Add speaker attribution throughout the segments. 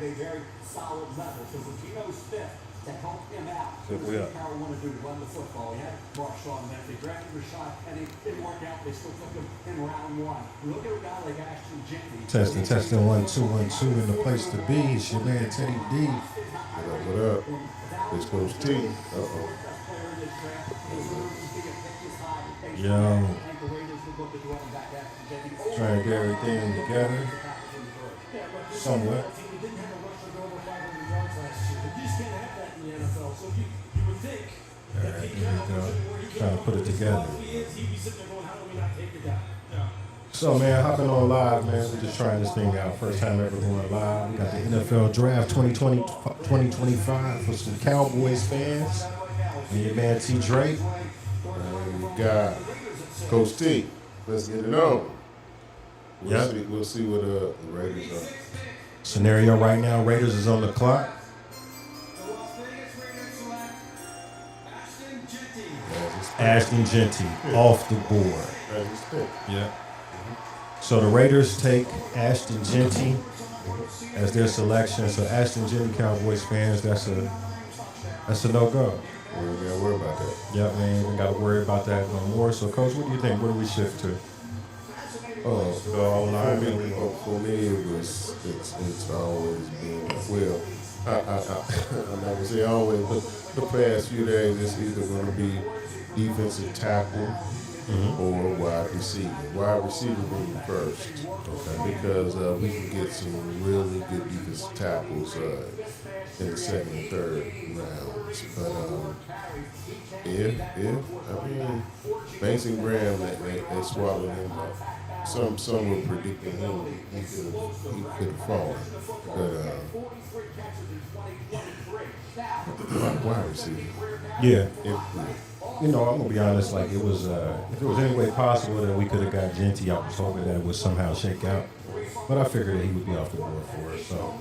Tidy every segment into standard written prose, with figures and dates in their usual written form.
Speaker 1: a very solid level. So when Gino's fit to help him out, what does Carroll want to do to run the football? He had Marshawn Lynch. They drafted Rashad Penny. Didn't work out. They still took him in round one. Look at a guy like Ashton Jenney.
Speaker 2: Testing, 1 2 1 2 in the place to be. It's your man Teddy D.
Speaker 3: What up? It's Coach T.
Speaker 2: Yo. Trying to get everything together. Somewhat. Alright, here we go. Trying to put it together. So, man, hopping on live, man. We're just trying this thing out. First time ever going live. We got the NFL Draft 2020-2025 for some Cowboys fans. And your man T. Drake.
Speaker 3: And we got Coach T. Let's get it on. We'll see what the Raiders are.
Speaker 2: Scenario right now, Raiders is on the clock. Ashton Jenney off the board. Yeah. So the Raiders take Ashton Jenney as their selection. So Ashton Jenney, Cowboys fans, that's a no-go.
Speaker 3: We ain't gotta worry about that.
Speaker 2: Yep, we ain't even got to worry about that no more. So, Coach, what do you think? What do we shift to?
Speaker 3: For me, it's always been, well, I'm not gonna say always, but the past few days it's either gonna be defensive tackle or wide receiver. Wide receiver will be first, because we can get some really good defensive tackles in the second and third rounds. But Mason Graham, they swallowed him up. Some were predicting him he could have fallen. But wide receiver.
Speaker 2: Yeah. I'm gonna be honest. Like it was, if it was any way possible that we could have got Jenney, I was hoping that it would somehow shake out. But I figured that he would be off the board for us. So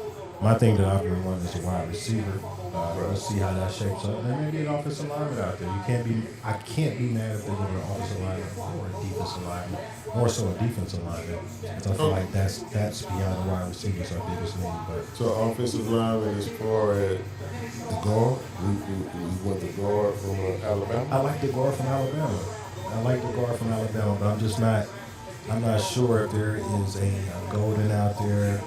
Speaker 2: my thing that I've been wanting is a wide receiver. Let's see how that shapes up. And maybe an offensive lineman out there. I can't be mad if they go to an offensive lineman or a defensive lineman. More so a defensive lineman. Because I feel like that's beyond the wide receivers our biggest need. But
Speaker 3: so offensive lineman as far as the guard, we want the guard from Alabama.
Speaker 2: I like the guard from Alabama. But I'm not sure if there is a Golden out there.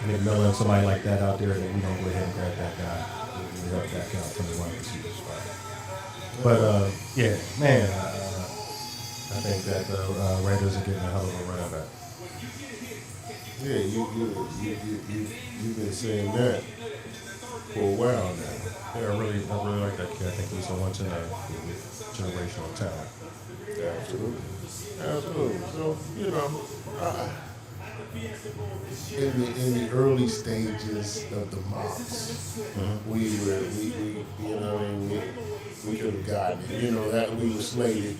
Speaker 2: Nick Miller and somebody like that out there that we don't go ahead and grab that guy. We help that guy from the wide receiver spot. But yeah, man, I think that the Raiders are getting a hell of a run back.
Speaker 3: Yeah, you've been saying that for a while now.
Speaker 2: Yeah, I really like that kid. I think he's a once in a generational talent.
Speaker 3: Absolutely. So in the early stages of the mocks, we could have gotten it. That we were slated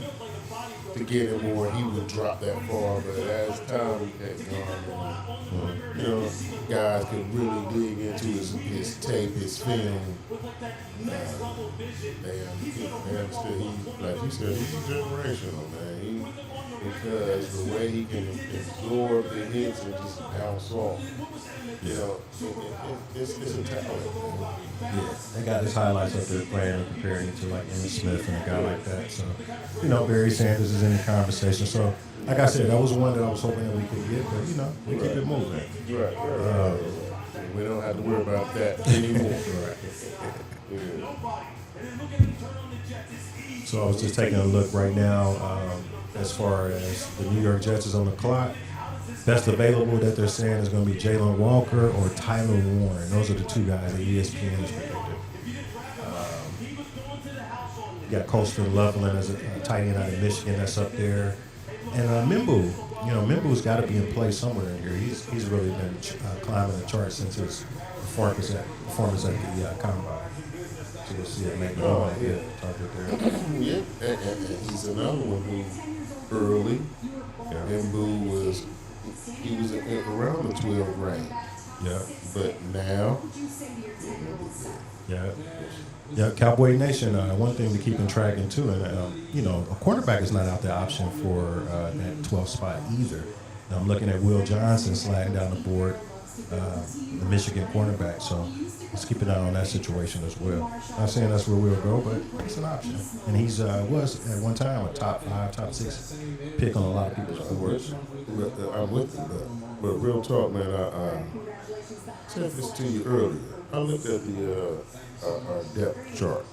Speaker 3: to get him, or he would drop that far. But as time had gone, guys could really dig into his tape, his film. They understood like you said, he's generational, man. Because the way he can absorb the hits and just bounce off, it's a talent.
Speaker 2: Yeah, they got his highlights up there playing and comparing it to like Emmitt Smith and a guy like that. So, Barry Sanders is in the conversation. So, like I said, that was one that I was hoping that we could get, but we keep it moving.
Speaker 3: Right. We don't have to worry about that anymore. Right.
Speaker 2: So I was just taking a look right now as far as the New York Jets is on the clock. Best available that they're saying is going to be Jalen Walker or Tyler Warren. Those are the two guys that ESPN has predicted. You got Colston Loveland as a tight end out of Michigan that's up there. And Mimbu, Mimbu's got to be in play somewhere in here. He's really been climbing the charts since his performance at the Combine. So we'll see it maybe target there.
Speaker 3: Yeah, and he's another one who early, Mimbu was around the 12 range.
Speaker 2: Yeah.
Speaker 3: But now,
Speaker 2: yeah, Cowboy Nation. One thing to keep in track in too, and a cornerback is not out the option for that 12th spot either. Now, I'm looking at Will Johnson sliding down the board. the Michigan cornerback. So let's keep an eye on that situation as well. Not saying that's where we'll go, but it's an option. And he's was at one time a top 5, top 6 pick on a lot of people's boards.
Speaker 3: I'm with you, but real talk, man. I said this to you earlier. I looked at the our depth chart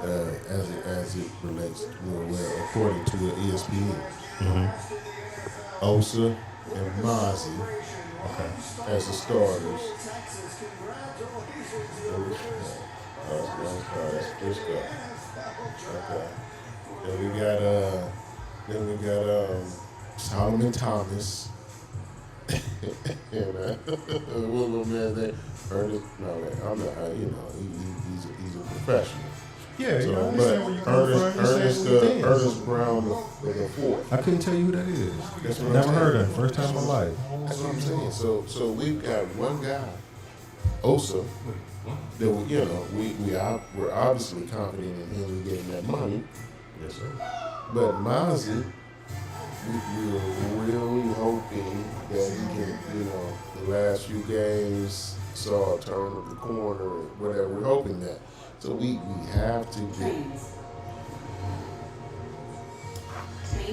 Speaker 3: as it relates real well, according to ESPN. Osa and Mozzie, as the starters. Okay. Then we got Solomon Thomas. And what my man there? Ernest. No, I'm not. He's a professional.
Speaker 2: Yeah,
Speaker 3: So,
Speaker 2: you know,
Speaker 3: but Ernest Brown the fourth.
Speaker 2: I couldn't tell you who that is.
Speaker 3: That's what
Speaker 2: Never
Speaker 3: I'm
Speaker 2: heard of
Speaker 3: saying.
Speaker 2: him. First time in my life.
Speaker 3: That's what I'm saying. So we've got one guy, Osa, that we're obviously confident in him getting that money.
Speaker 2: Yes, sir.
Speaker 3: But Mozzie, we're really hoping that he can, the last few games saw a turn of the corner or whatever. We're hoping that. So we have to get.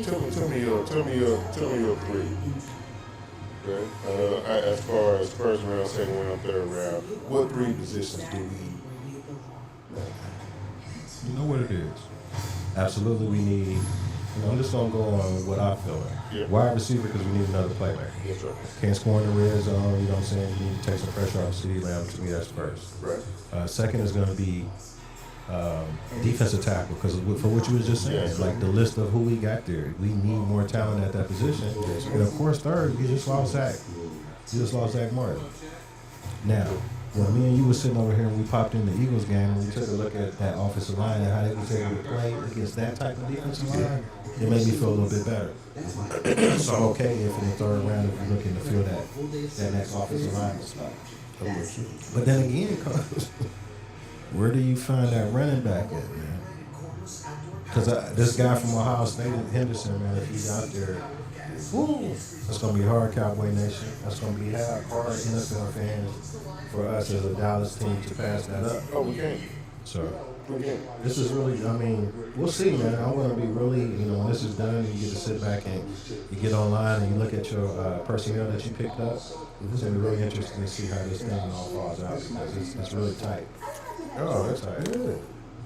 Speaker 3: Tell me your three. Okay. As far as first round, second round, third round, what 3 positions do we?
Speaker 2: You know what it is. Absolutely, we need. I'm just gonna go on what I feel like.
Speaker 3: Yeah.
Speaker 2: Wide receiver because we need another playmaker.
Speaker 3: That's right.
Speaker 2: Can't score in the red zone. You know what I'm saying? You need to take some pressure off CeeDee Lamb. To me, that's first.
Speaker 3: Right.
Speaker 2: Second is going to be defensive tackle because for what you was just saying, like the list of who we got there, we need more talent at that position. And of course, third, you just lost Zach. You just lost Zach Martin. Now, when me and you were sitting over here and we popped in the Eagles game and we took a look at that offensive line and how they was able to play against that type of defensive line, it made me feel a little bit better. So I'm okay if in the third round if you're looking to fill that next offensive line spot. But then again, Coach, where do you find that running back at, man? Because this guy from Ohio State, Henderson, man, if he's out there, that's going to be hard, Cowboy Nation. That's going to be hard NFL fans for us as a Dallas team to pass that up.
Speaker 3: Oh, we can.
Speaker 2: So this is really, we'll see, man. I want to be really, when this is done, you get to sit back and you get online and you look at your personnel that you picked up. It's going to be really interesting to see how this thing all falls out because it's really tight. Oh, that's tight. Yeah.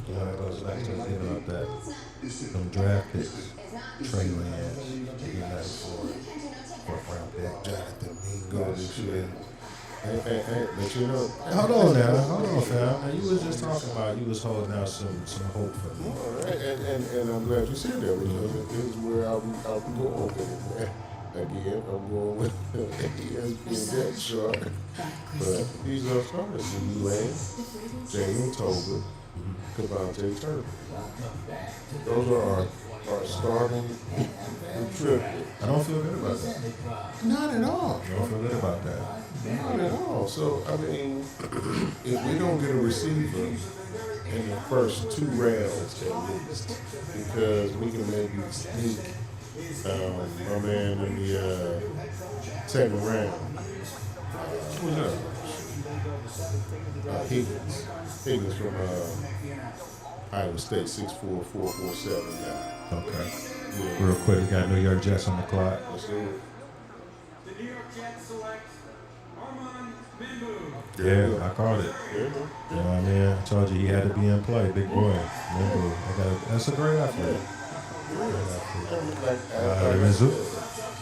Speaker 2: It goes back to giving up them draft picks, Trey Lance, fourth round pick, Jonathan Mingo this year. Hey, but hold on now, fam. Now, you was just talking about you was holding out some hope for me.
Speaker 3: All right, and I'm glad you said that because this is where I'll be going with it, man. Again, I'm going with ESPN depth chart, but these are starters: CeeDee Lamb, Jalen Tolbert, Cavante Turner. Those are our starting triplet.
Speaker 2: I don't feel good about that.
Speaker 3: Not at all.
Speaker 2: I don't feel good about that.
Speaker 3: Not at all. So, if we don't get a receiver in the first 2 rounds at least, because we can maybe sneak my man in the second round. Who's that? Higgins from Iowa State, 6'4", 447 guy.
Speaker 2: Okay.
Speaker 3: Yeah.
Speaker 2: Real quick, we got New York Jets on the clock.
Speaker 3: Let's do it.
Speaker 1: The New York Jets select Armand Bimbu.
Speaker 2: Yeah, I called it.
Speaker 3: Yeah.
Speaker 2: You know what I mean? I told you he had to be in play, big boy. That's a great effort.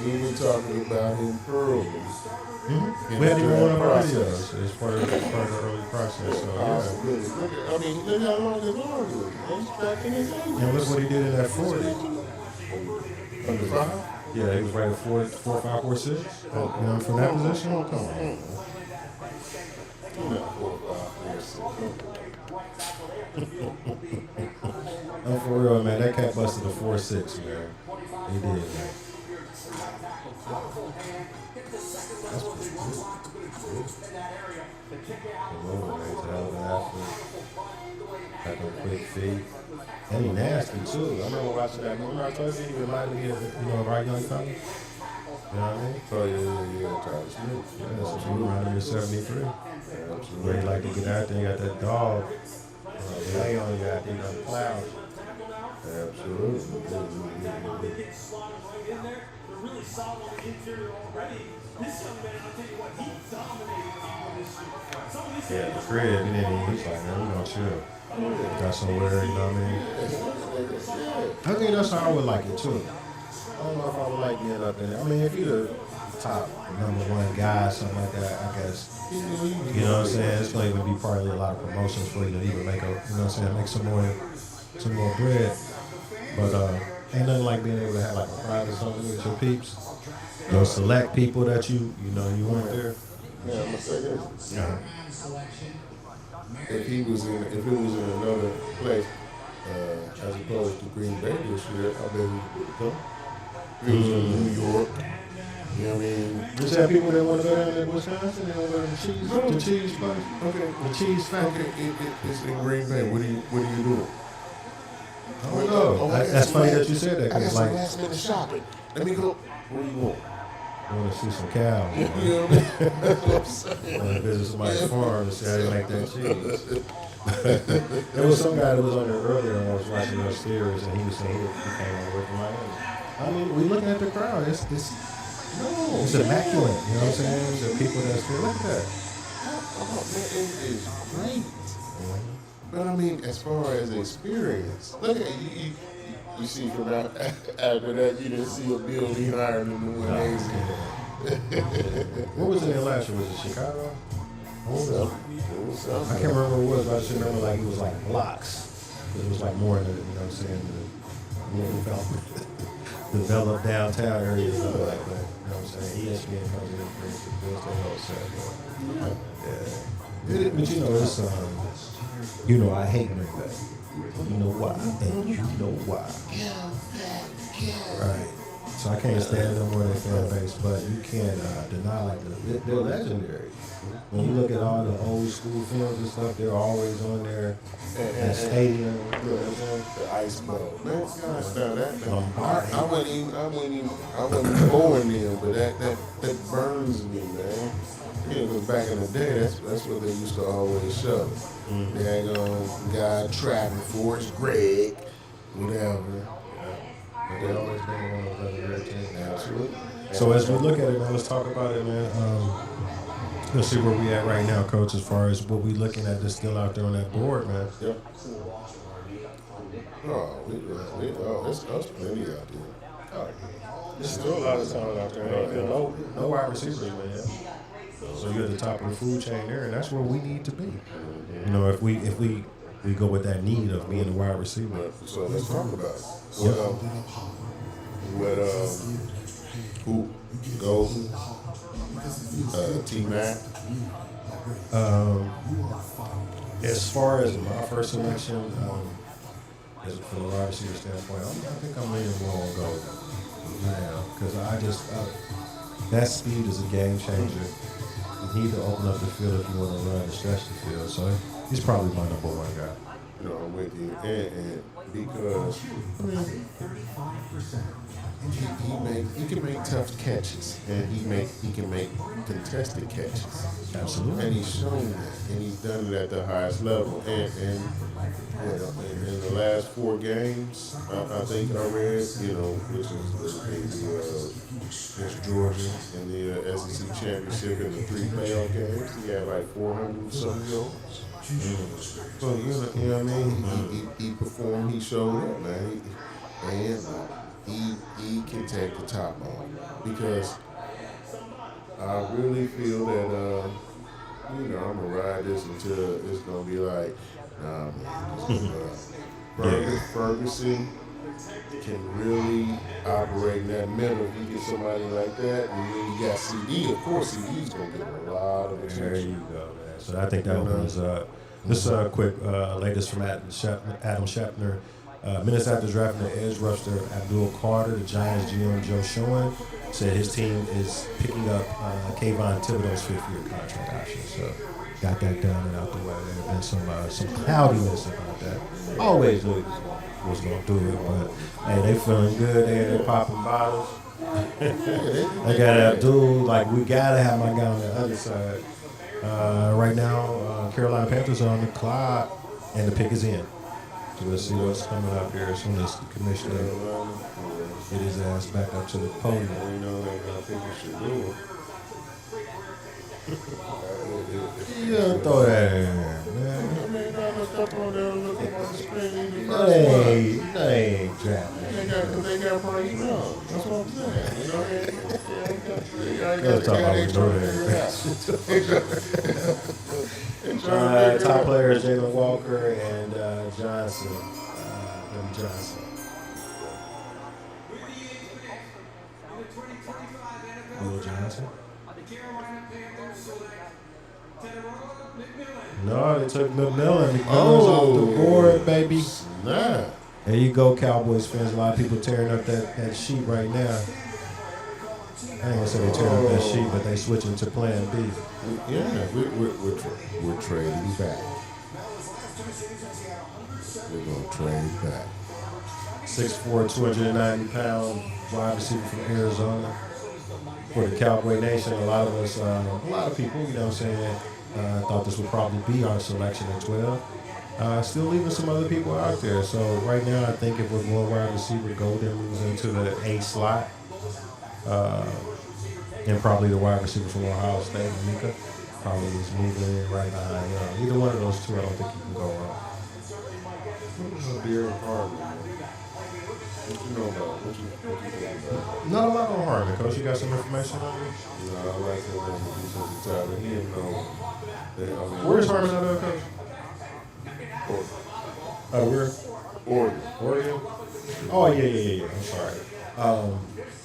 Speaker 3: We were talking about him early.
Speaker 2: Mm-hmm. We hadn't even won our videos. It's part of the early process. So, yeah.
Speaker 3: Look how long it's on. He's back in his age.
Speaker 2: And look what he did in that 40.
Speaker 3: Under 5?
Speaker 2: Yeah, he was right at 4, 5, 4, 6. From that position? Oh, come on. I'm for real, man. That cat busted a 4.6, man. He did, man. That's pretty good. He's a hell of an athlete. Got them quick feet. And he nasty, too. I remember watching that. Remember I told you he reminded me of, a right young fella? You know what I mean?
Speaker 3: Oh, yeah, Tyler Smith.
Speaker 2: Yeah, so he around him in 73.
Speaker 3: Absolutely.
Speaker 2: Where he like to get out there, you got that dog. Lay on you out there, the clouds.
Speaker 3: Absolutely.
Speaker 2: Yeah, the crib, and then he's like, man, we gonna chill. Got somewhere, you know what I mean? I think that's how I would like it too. I don't know if I would like being up in there. I mean, if you're the top #1 guy, something like that, I guess. You know what I'm saying? It's gonna even be probably a lot of promotions for you to even make a, you know what I'm saying, make some more bread. But ain't nothing like being able to have like a private something with your peeps. Those select people that you want there.
Speaker 3: Yeah, I'm gonna say this.
Speaker 2: Yeah.
Speaker 3: If it was in another place, as opposed to Green Bay this year, I bet he would go. If it was in New York, you know what I mean?
Speaker 2: Just have people that want to go down to Wisconsin and go to the cheese place.
Speaker 3: Okay,
Speaker 2: The cheese factory.
Speaker 3: it's in Green Bay. What are you doing?
Speaker 2: I don't know. That's funny that you said that.
Speaker 3: I got
Speaker 2: Cause
Speaker 3: some
Speaker 2: like,
Speaker 3: last minute shopping. Let me go. What do you want?
Speaker 2: I want to see some cows.
Speaker 3: You know what I mean? That's what I'm saying.
Speaker 2: I want to visit somebody's farm and see how they make that cheese. There was some guy that was on there earlier and I was watching those series and he was saying he came over from Miami. I mean, we looking at the crowd. It's immaculate. You know what I'm saying? The people that's there. Look at that.
Speaker 3: Oh, man, it is great. But I mean, as far as experience, look at you. You see from after that, you didn't see a building higher than the one
Speaker 2: What was in there last year? Was it Chicago?
Speaker 3: It was something.
Speaker 2: I can't remember what it was, but I just remember like it was like blocks. It was like more in the, you know what I'm saying, the developed downtown area and stuff like that. You know what I'm saying? ESPN comes in and brings the bills to the whole set. Yeah. But you know, it's you know, I hate Green Bay. You know why? And you know why. Right. So I can't stand them more than fan base, but you can't deny like they're legendary. When you look at all the old school films and stuff, they're always on there. That stadium, you know what I'm saying?
Speaker 3: The ice bowl. Man, you gotta stop that. I wasn't born then, but that burns me, man. You know, 'cause back in the day, that's what they used to always show.
Speaker 2: Mm-hmm.
Speaker 3: They guy traveling for us, Greg, whatever.
Speaker 2: They always been one of those legendary teams.
Speaker 3: Absolutely.
Speaker 2: So as we look at it, man, let's talk about it, man. Let's see where we at right now, Coach, as far as what we looking at that's still out there on that board, man.
Speaker 3: Yep. It's us plenty out there.
Speaker 2: There's still a lot of talent out there. Ain't no wide receivers, man. So you're at the top of the food chain there, and that's where we need to be. You know, if we go with that need of being a wide receiver.
Speaker 3: So let's talk about it. Who Golden, T-Mac.
Speaker 2: As far as my first selection, as from a wide receiver standpoint, I think I'm leaning more on Golden now because that speed is a game changer. You need to open up the field if you want to run and stretch the field. So he's probably my #1 guy.
Speaker 3: You know, I'm with you, and because he can make tough catches, and he can make contested catches.
Speaker 2: Absolutely.
Speaker 3: And he's shown that, and he's done it at the highest level. And in the last 4 games, I think I read, you know, which is against Georgia in the SEC championship in the 3 playoff games, he had like 400 something yards. So you know what I mean? He performed. He showed up, man. He can take the top off because I really feel that I'm gonna ride this until it's gonna be like, nah, man. Ferguson can really operate in that middle. If you get somebody like that, and then you got CD. Of course, CD's gonna get a lot of attention.
Speaker 2: There you go, man. So I think that was this quick latest from Adam Scheffner. Minutes after drafting the edge rusher Abdul Carter, the Giants GM Joe Schoen said his team is picking up Kayvon Thibodeau's 5th-year contract option. So got that done and out the way. There have been some cloudiness about that. Always knew he was going to do it, but hey, they feeling good. They're popping bottles. I gotta have dude, like we gotta have my guy on the other side. Right now, Carolina Panthers are on the clock, and the pick is in. So let's see what's coming up here as soon as the commissioner get his ass back up to the podium.
Speaker 3: We know they're gonna pick what you do.
Speaker 2: Yeah, throw that in there, man. That ain't drafting.
Speaker 3: They got Bryce Young. That's what I'm saying. You know what I mean?
Speaker 2: Let's talk about top players Jalen Walker and Johnson. Johnson. Will Johnson? No, they took McMillan. McMillan's off the board, baby.
Speaker 3: Nah.
Speaker 2: There you go, Cowboys fans. A lot of people tearing up that sheet right now. I ain't gonna say they're tearing up that sheet, but they switching to plan B.
Speaker 3: Yeah, we're trading back. We're gonna trade back.
Speaker 2: 6'4", 290-pound wide receiver from Arizona. For the Cowboy Nation, a lot of us, a lot of people, you know what I'm saying, thought this would probably be our selection at 12. Still leaving some other people out there. So right now, I think if we're going wide receiver, Golden moves into the A slot. And probably the wide receiver from Ohio State, Mika, probably is moving in right behind him. Either one of those two, I don't think you can go wrong.
Speaker 3: Beer and Harvey. What you know about? What you think about?
Speaker 2: Not a lot on Harvey, Coach. You got some information on him?
Speaker 3: No, I like him on the defensive side. He didn't know.
Speaker 2: Where's Harvey out of, Coach? Where? Oregon? Oh, yeah. I'm sorry.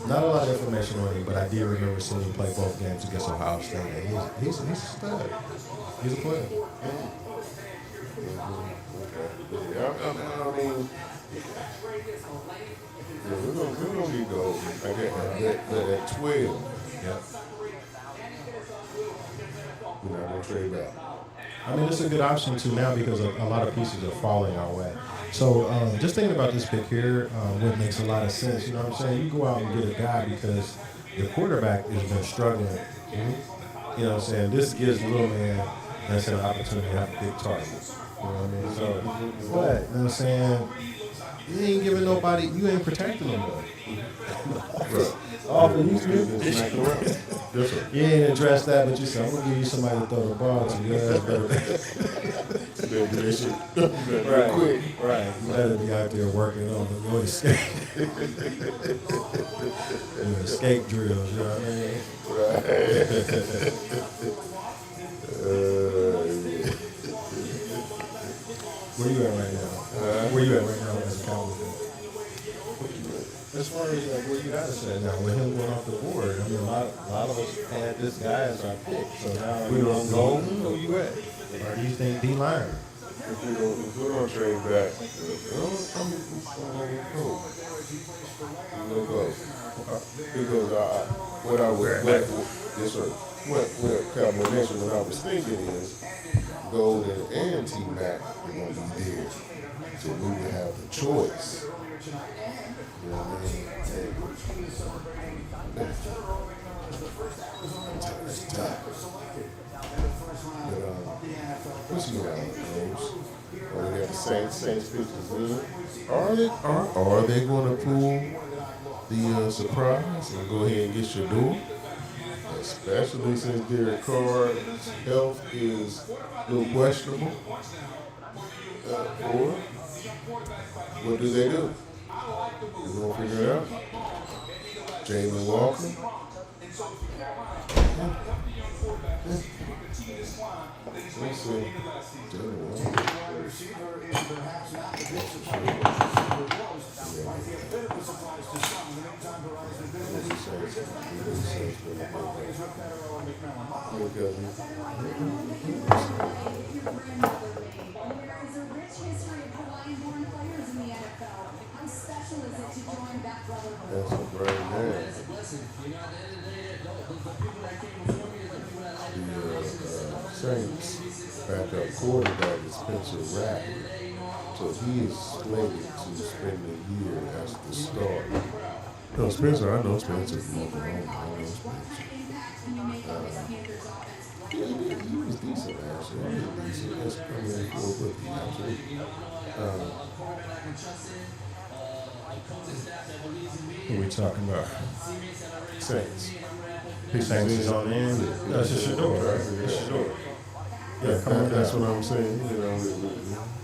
Speaker 2: Not a lot of information on him, but I did remember seeing him play both games against Ohio State. And he's a stud. He's a player.
Speaker 3: Yeah, I mean, we're gonna be gold. At 12.
Speaker 2: Yeah.
Speaker 3: We're not gonna trade back.
Speaker 2: I mean, it's a good option too now because a lot of pieces are falling our way. So just thinking about this pick here, what makes a lot of sense, you know what I'm saying? You go out and get a guy because the quarterback has been struggling. Mm-hmm. You know what I'm saying? This gives the little man that's an opportunity to have a big target. You know what I mean? So, but, you know what I'm saying? You ain't giving nobody, you ain't protecting them though. You ain't addressed that, but you said, I'm going to give you somebody to throw the ball to. You Right. You better be out there working on your escape. Escape drills, you know what I mean? Where you at right now? Where you at right now as a Cowboys fan? As far as like where you gotta say now, with him going off the board, I mean a lot of us had this guy as our pick. So now we don't go. Who you at? Or do you think D-line?
Speaker 3: If we're gonna trade back, we'll go. Because what I would, yes sir. What Cowboy Nation, what I was thinking is Golden and T-Mac are gonna be there, so we would have the choice. You know what I mean? It's tough. But, what's he got on those? Oh, they got the Saints pictures good. Are they going to pull the surprise and go ahead and get your door? Especially since Derek Carr's health is a little questionable. Or what do they do? You gonna figure it out? Jalen Walker. Let's see. Jalen Walker. That's a great man. The Saints backup quarterback is Spencer Rattler. So he is slated to spend the year as the starter. No, Spencer, I know Spencer from Oklahoma. I know Spencer. He was decent last year. He was decent. I mean, for a rookie, absolutely.
Speaker 2: Who we talking about?
Speaker 3: Saints.
Speaker 2: Saints is on the end. That's just Shador, right? It's Shador. Yeah, come on.
Speaker 3: That's what I'm saying.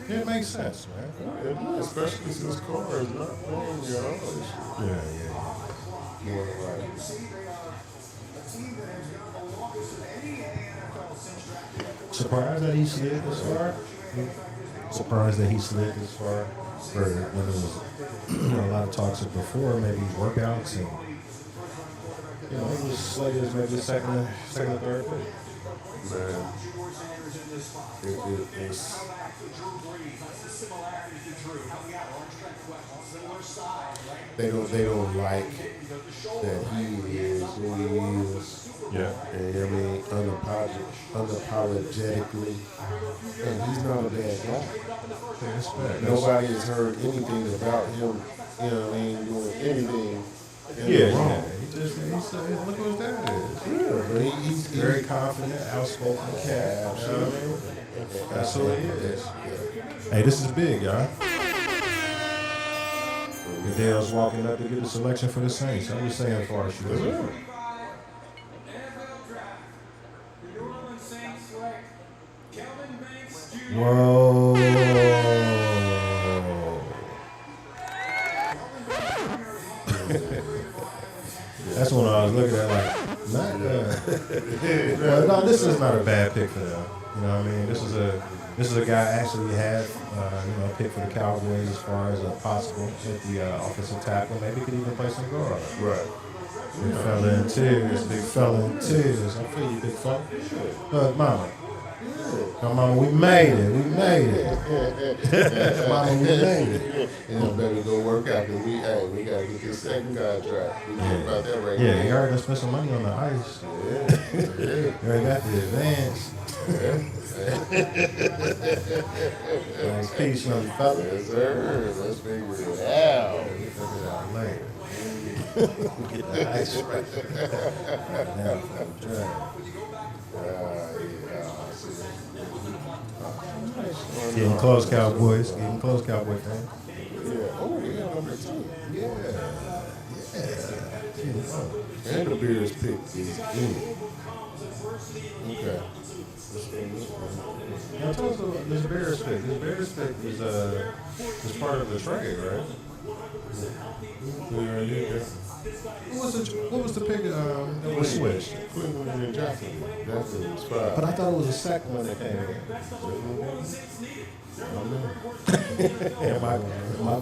Speaker 2: It makes sense, man.
Speaker 3: Especially since Carr is not playing your
Speaker 2: Yeah.
Speaker 3: more than likely.
Speaker 2: Surprised that he slid this far. Surprised that he slid this far. Or when there was a lot of talks of before, maybe workouts and he was slated as maybe the second or third pick.
Speaker 3: Man, it's they don't like that he is who he is.
Speaker 2: Yeah.
Speaker 3: And I mean, unapologetically, and he's not a bad guy. Nobody has heard anything about him. You know what I mean? Doing anything.
Speaker 2: Wrong. He said, look who his dad is.
Speaker 3: Yeah, but he's
Speaker 2: very confident, outspoken cat.
Speaker 3: Absolutely.
Speaker 2: That's who he is. Hey, this is big, y'all. Goodell's walking up to get a selection for the Saints. I'm just saying as far as you. Whoa. That's when I was looking at not well, no, this is not a bad pick for them. You know what I mean? This is a guy actually had pick for the Cowboys as far as possible at the offensive tackle. Maybe could even play some guard.
Speaker 3: Right.
Speaker 2: Big fella in tears. I feel you, big fella. Look, mama. Come on, we made it. Mama, we made it.
Speaker 3: And better go work out because we gotta get this second contract. We talk about that right now.
Speaker 2: Yeah, you already done spent some money on the ice. You already got the advance. Nice piece, young fella.
Speaker 3: Yes, sir. Let's figure it out.
Speaker 2: We'll figure it out later. Get the ice right. Now for the drive. Getting close, Cowboys. Getting close, Cowboy fans.
Speaker 3: Yeah. Oh, yeah, number 2. Yeah. And the Bears pick is in. Okay.
Speaker 2: Now tell us about this Bears pick. This Bears pick is part of the trade, right? What was the pick that was switched?
Speaker 3: Cleveland and Jacksonville. Jacksonville was 5.
Speaker 2: But I thought it was the second one that came in. Am I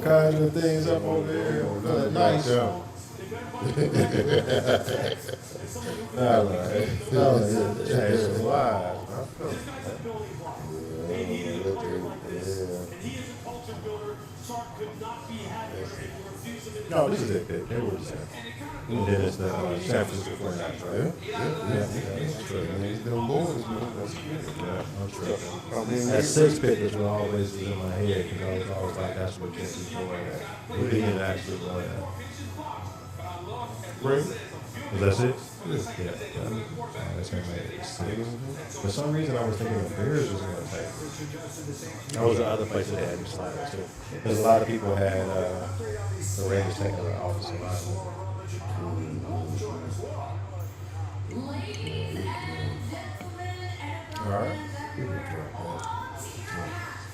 Speaker 2: conjuring things up over there? Nice. Change some lives. No, this is it. They were the same. And then it's the San Francisco 49ers, right?
Speaker 3: Yeah. Them boys, man. That's
Speaker 2: Yeah, that 6 pick was always in my head because I was always like, that's what this is going at. We didn't actually go at.
Speaker 3: Right.
Speaker 2: Was that 6? Yeah. That's going to make it 6. For some reason, I was thinking the Bears was going to take it. That was the other place that had me sliding too. Because a lot of people had the Raiders taking the offensive line. All right.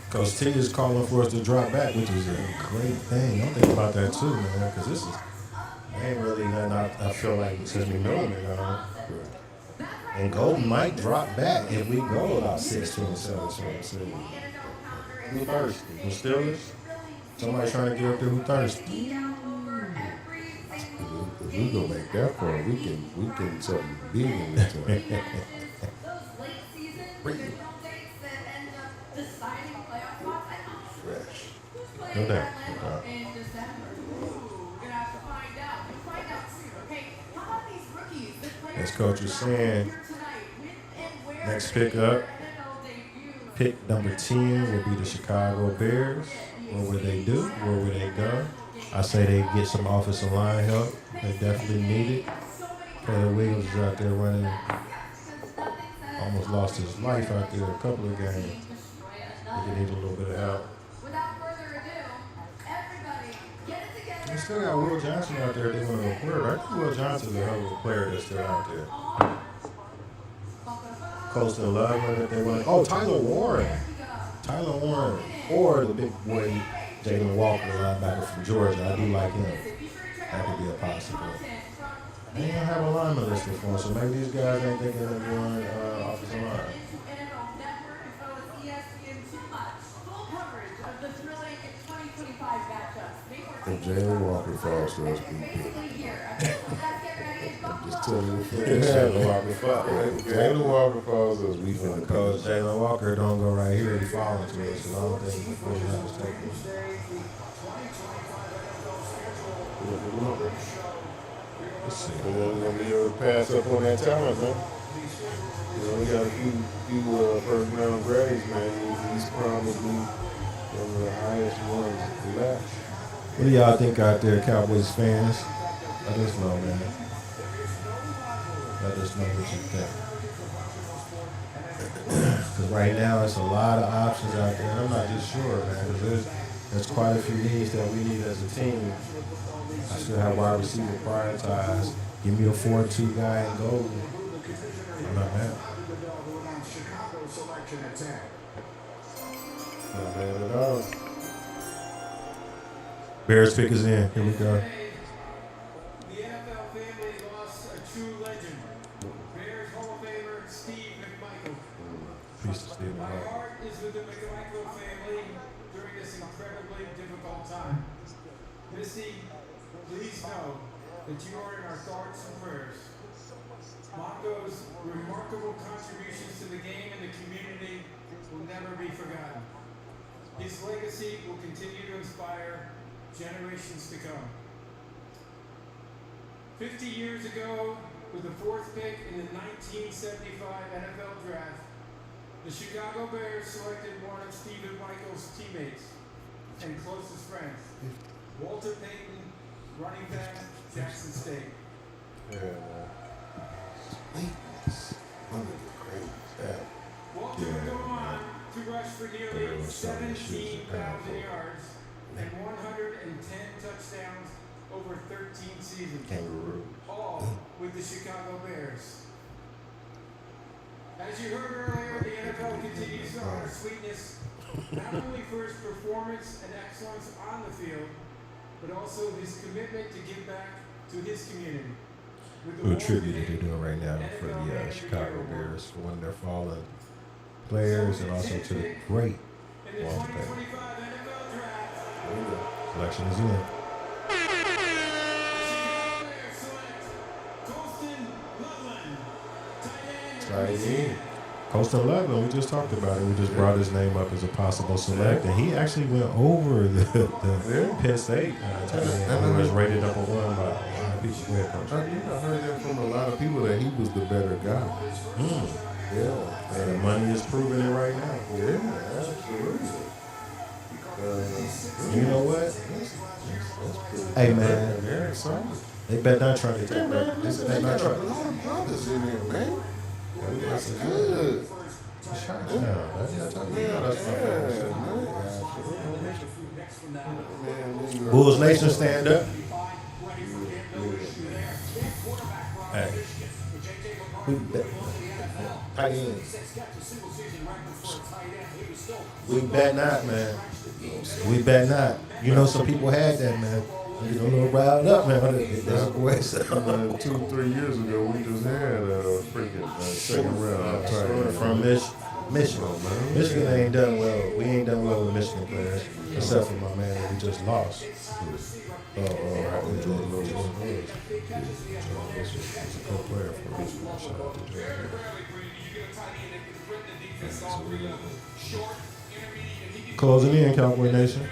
Speaker 2: Coach T is calling for us to drop back, which is a great thing. I'm thinking about that too, man, because this is ain't really nothing I feel like since we know it. And Golden might drop back if we go about 16-17. Who thirsty? Who Steelers? Somebody trying to get up there who thirsty.
Speaker 3: If we gonna make that far, we can something big in return.
Speaker 2: Fresh. No doubt. As Coach was saying, next pick up, pick number 10 will be the Chicago Bears. What would they do? Where would they go? I say they get some offensive line help. They definitely need it. Taylor Williams is out there running. Almost lost his life out there a couple of games. They need a little bit of help. They still got Will Johnson out there doing a player. I think Will Johnson's a hell of a player that's still out there. Colston Love that they want. Oh, Tyler Warren. Tyler Warren. Or the big boy, Jalen Walker, linebacker from Georgia. I do like him. That could be a possibility. They ain't gonna have a lineman listed for him, so maybe these guys ain't thinking of going offensive line.
Speaker 3: If Jalen Walker falls to us, we pick. I'm just telling you. Jalen Walker falls. Jalen Walker falls to us, we finna
Speaker 2: Because Jalen Walker don't go right here, he falls to us, so I don't think he's going to have to take him. Let's see.
Speaker 3: We're gonna be able to pass up on that talent, man. You know, we got a few first round grades, man. He's probably one of the highest ones left.
Speaker 2: What do y'all think out there, Cowboys fans? Let us know, man. Let us know what you think. Because right now, it's a lot of options out there. And I'm not just sure, man. Because there's quite a few needs that we need as a team. I still have wide receiver prioritized. Give me a 4-2 guy and go. I'm not mad.
Speaker 3: Not bad at all.
Speaker 2: Bears pick is in. Here we go.
Speaker 1: The NFL family lost a true legend. Bears Hall of Famer Steve McMichael.
Speaker 2: Peace to Steve
Speaker 1: My
Speaker 2: McMichael.
Speaker 1: heart is with the McMichael family during this incredibly difficult time. Misty, please know that you are in our thoughts and prayers. Mongo's remarkable contributions to the game and the community will never be forgotten. His legacy will continue to inspire generations to come. 50 years ago, with the fourth pick in the 1975 NFL Draft, the Chicago Bears selected one of Stephen Michael's teammates and closest friends, Walter Payton, running back, Jackson State.
Speaker 3: Yeah, man. One of the great.
Speaker 1: Walter would go on to rush for nearly 17,000 yards and 110 touchdowns over 13 seasons,
Speaker 2: Kangaroo.
Speaker 1: all with the Chicago Bears. As you heard earlier, the NFL continues to honor Sweetness not only for his performance and excellence on the field, but also his commitment to give back to his community.
Speaker 2: Who tribute that they're doing right now for the Chicago Bears for one of their fallen players and also to the great Walter Payton. Selection is in.
Speaker 3: Tight end.
Speaker 2: Colston Loveland, we just talked about it. We just brought his name up as a possible select, and he actually went over the Penn State tight end, who was rated number one by a lot of people. Go ahead, Coach.
Speaker 3: I heard that from a lot of people that he was the better guy. Yeah.
Speaker 2: And the money is proving it right now.
Speaker 3: Yeah, absolutely.
Speaker 2: You know what? Hey, man.
Speaker 3: Very exciting.
Speaker 2: They better not try to take that. They not try.
Speaker 3: A lot of brothers in there, man. That's good.
Speaker 2: Bulls Nation, stand up. Hey. Tight ends. We bet not, man. We bet not. You know, some people had that, man. You know, a little riled up, man. That's the way it's
Speaker 3: 2-3 years ago, we just had a freaking second round tight end
Speaker 2: from Michigan. Michigan ain't done well. We ain't done well with Michigan players, except for my man that we just lost. Jordan Lewis. He's a good player for Michigan. Shout out to Jordan. Closing in, Cowboy Nation.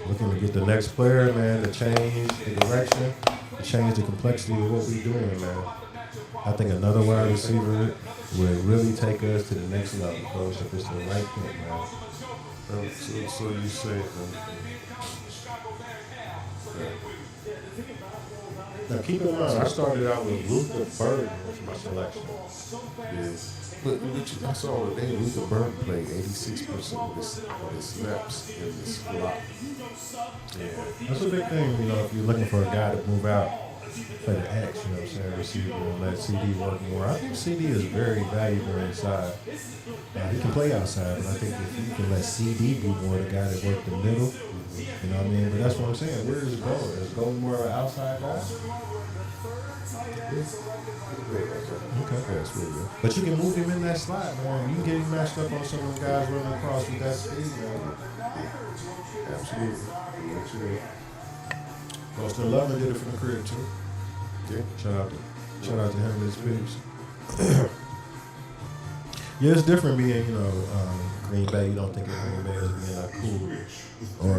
Speaker 2: Looking to get the next player, man, to change the direction, to change the complexity of what we're doing, man. I think another wide receiver would really take us to the next level, Coach, if it's the right pick, man.
Speaker 3: So you say,
Speaker 2: Now keep in mind, I started out with Luther Burden as my selection.
Speaker 3: Yes. But I saw today Luther Burden played 86% of his snaps in this slot.
Speaker 2: Yeah, that's a big thing, you know, if you're looking for a guy to move out, play the X, you know what I'm saying, receiver, and let CD work more. I think CD is very valuable inside. He can play outside, but I think if you can let CD be more the guy that worked the middle, you know what I mean? But that's what I'm saying. Where is it going? Is it going more of an outside guy? Okay.
Speaker 3: That's really good.
Speaker 2: But you can move him in that slot, man. You can get him matched up on some of the guys running across with that speed, man.
Speaker 3: Absolutely.
Speaker 2: Boston Lover did it for the crib too.
Speaker 3: Yeah.
Speaker 2: Shout out to him and his peeps. Yeah, it's different being, you know, Green Bay. You don't think of Green Bay as being a cool or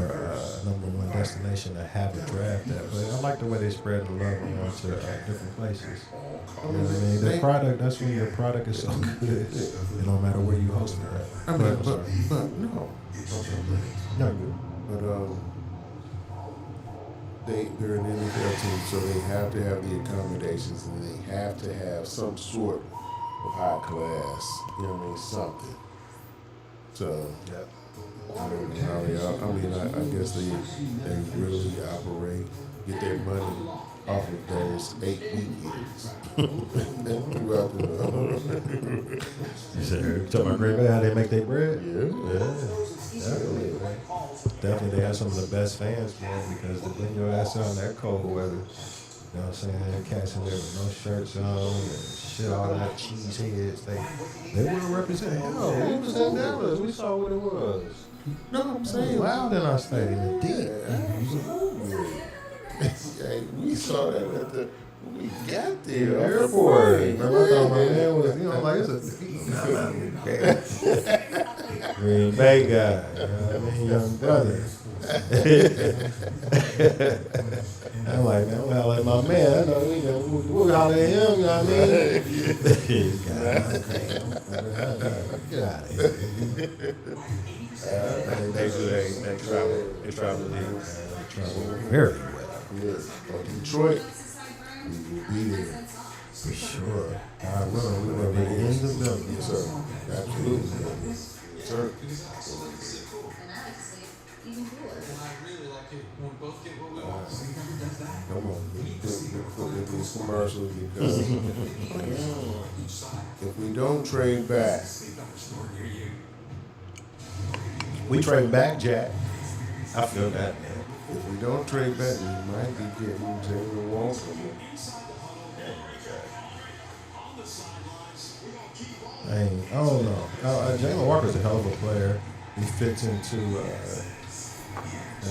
Speaker 2: number one destination to have a draft at, but I like the way they spread the love around to different places. You know what I mean? The product, that's when your product is so good. It don't matter where you host it at.
Speaker 3: I mean, but no.
Speaker 2: Not good.
Speaker 3: But they're an NFL team, so they have to have the accommodations and they have to have some sort of high class. You know what I mean? Something. So
Speaker 2: Yeah.
Speaker 3: I don't know how they are. I mean, I guess they really operate, get their money off of those 8 weekends. Throughout the
Speaker 2: You said, you talking about Green Bay, how they make their bread?
Speaker 3: yeah.
Speaker 2: Definitely, they have some of the best fans, man, because to bring your ass out in that cold weather, you know what I'm saying? Cats in there with no shirts on and shit, all that cheese heads. They want to represent. Yo, we was in Dallas. We saw what it was.
Speaker 3: No, I'm saying
Speaker 2: Loud in our stadium. Deep.
Speaker 3: Absolutely. Hey, we saw that at the we got
Speaker 2: The
Speaker 3: there.
Speaker 2: airport. Remember, I thought my man was, you know, like it's a Green Bay guy. You know what I mean? Young brother. I'm like, man, I'm hollering at my man. I know we holler at him, you know what I mean? Get out of here. They travel very well.
Speaker 3: Yes. For Detroit, we will be there.
Speaker 2: For sure. I will. We will be in the building.
Speaker 3: Yes, sir. Absolutely. Yes, sir. Come on, put these commercials because if we don't trade back,
Speaker 2: We trade back, Jack. I feel that, man.
Speaker 3: if we don't trade back, we might be getting Jalen Walker.
Speaker 2: I don't know. Jalen Walker's a hell of a player. He fits into a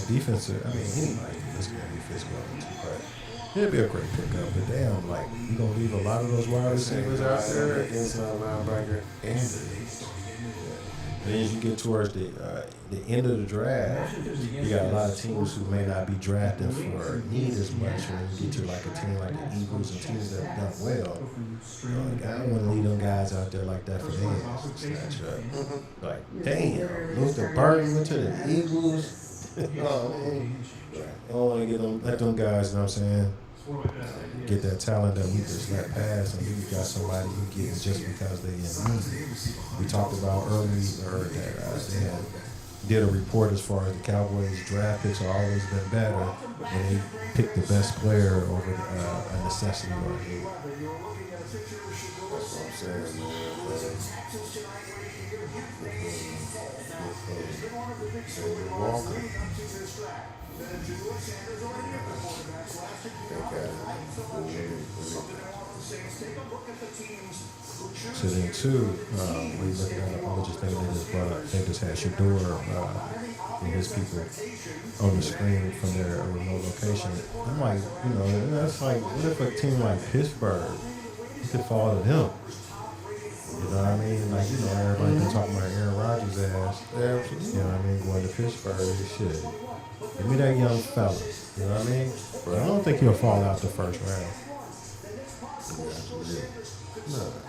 Speaker 2: defensive. I mean, anybody fits well into, but he'll be a great pickup. But damn, like, you gonna leave a lot of those wide receivers out there.
Speaker 3: Inside linebacker and
Speaker 2: And as you get towards the end of the draft, you got a lot of teams who may not be drafting for need as much when you get to like a team like the Eagles and teams that have done well. You know, like, I don't want to leave them guys out there like that for them. Snatch up. Like, damn, Luther Burden went to the Eagles. You know what I mean? I don't want to let them guys, you know what I'm saying, get that talent that we just let pass, and we got somebody who gets just because they in need. We talked about earlier that they did a report as far as the Cowboys draft picks have always been better when they pick the best player over a necessity or a need.
Speaker 3: that's what I'm saying, Jalen Walker.
Speaker 2: So then too, when you look at I was just thinking they just had Shador and his people on the screen from their remote location. I'm like, you know, that's like, what if a team like Pittsburgh could fall to them? You know what I mean? Like, you know, everybody been talking about Aaron Rodgers' ass. You know what I mean? Going to Pittsburgh, shit. Give me that young fella. You know what I mean? But I don't think he'll fall out the first round.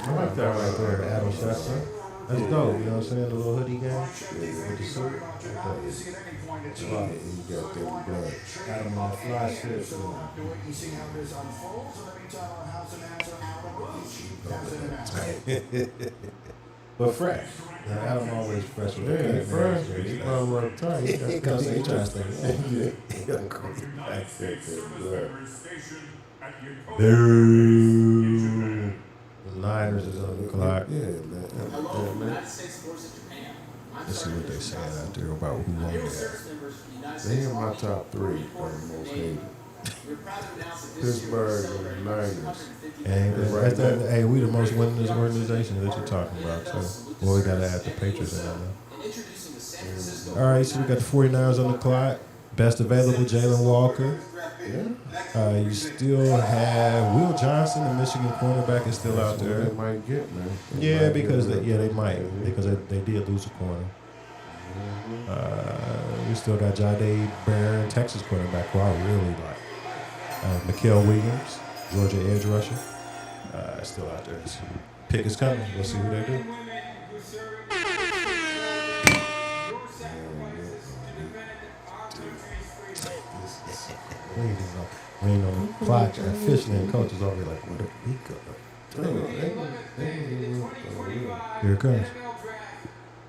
Speaker 2: I like that right there, Adam Schefter. That's dope. You know what I'm saying? The little hoodie game with the suit.
Speaker 3: Wow, he got that blood.
Speaker 2: Got him on a fly shit. But fresh. Adam always fresh with
Speaker 3: Yeah,
Speaker 2: that.
Speaker 3: fresh. He probably right tight.
Speaker 2: He comes in, he trying to stay. Boo. The Niners is on the clock.
Speaker 3: Yeah, man. Yeah, man.
Speaker 2: Let's see what they saying out there about who won that.
Speaker 3: They in my top 3 for the most hated. Pittsburgh and the Niners.
Speaker 2: Hey, we the most winningest organization that you're talking about. So, well, we got to add the Patriots in there now. All right, so we got the 49ers on the clock. Best available, Jalen Walker.
Speaker 3: Yeah.
Speaker 2: You still have Will Johnson, the Michigan cornerback, is still out
Speaker 3: That's what
Speaker 2: there.
Speaker 3: they might get, man.
Speaker 2: Yeah, because they might, because they did lose a corner. We still got Jade Barron, Texas cornerback, who I really like. Mikael Williams, Georgia edge rusher, still out there. So pick is coming. We'll see who they do. We ain't on the clock. Officially, and coaches already like, what the Here it comes.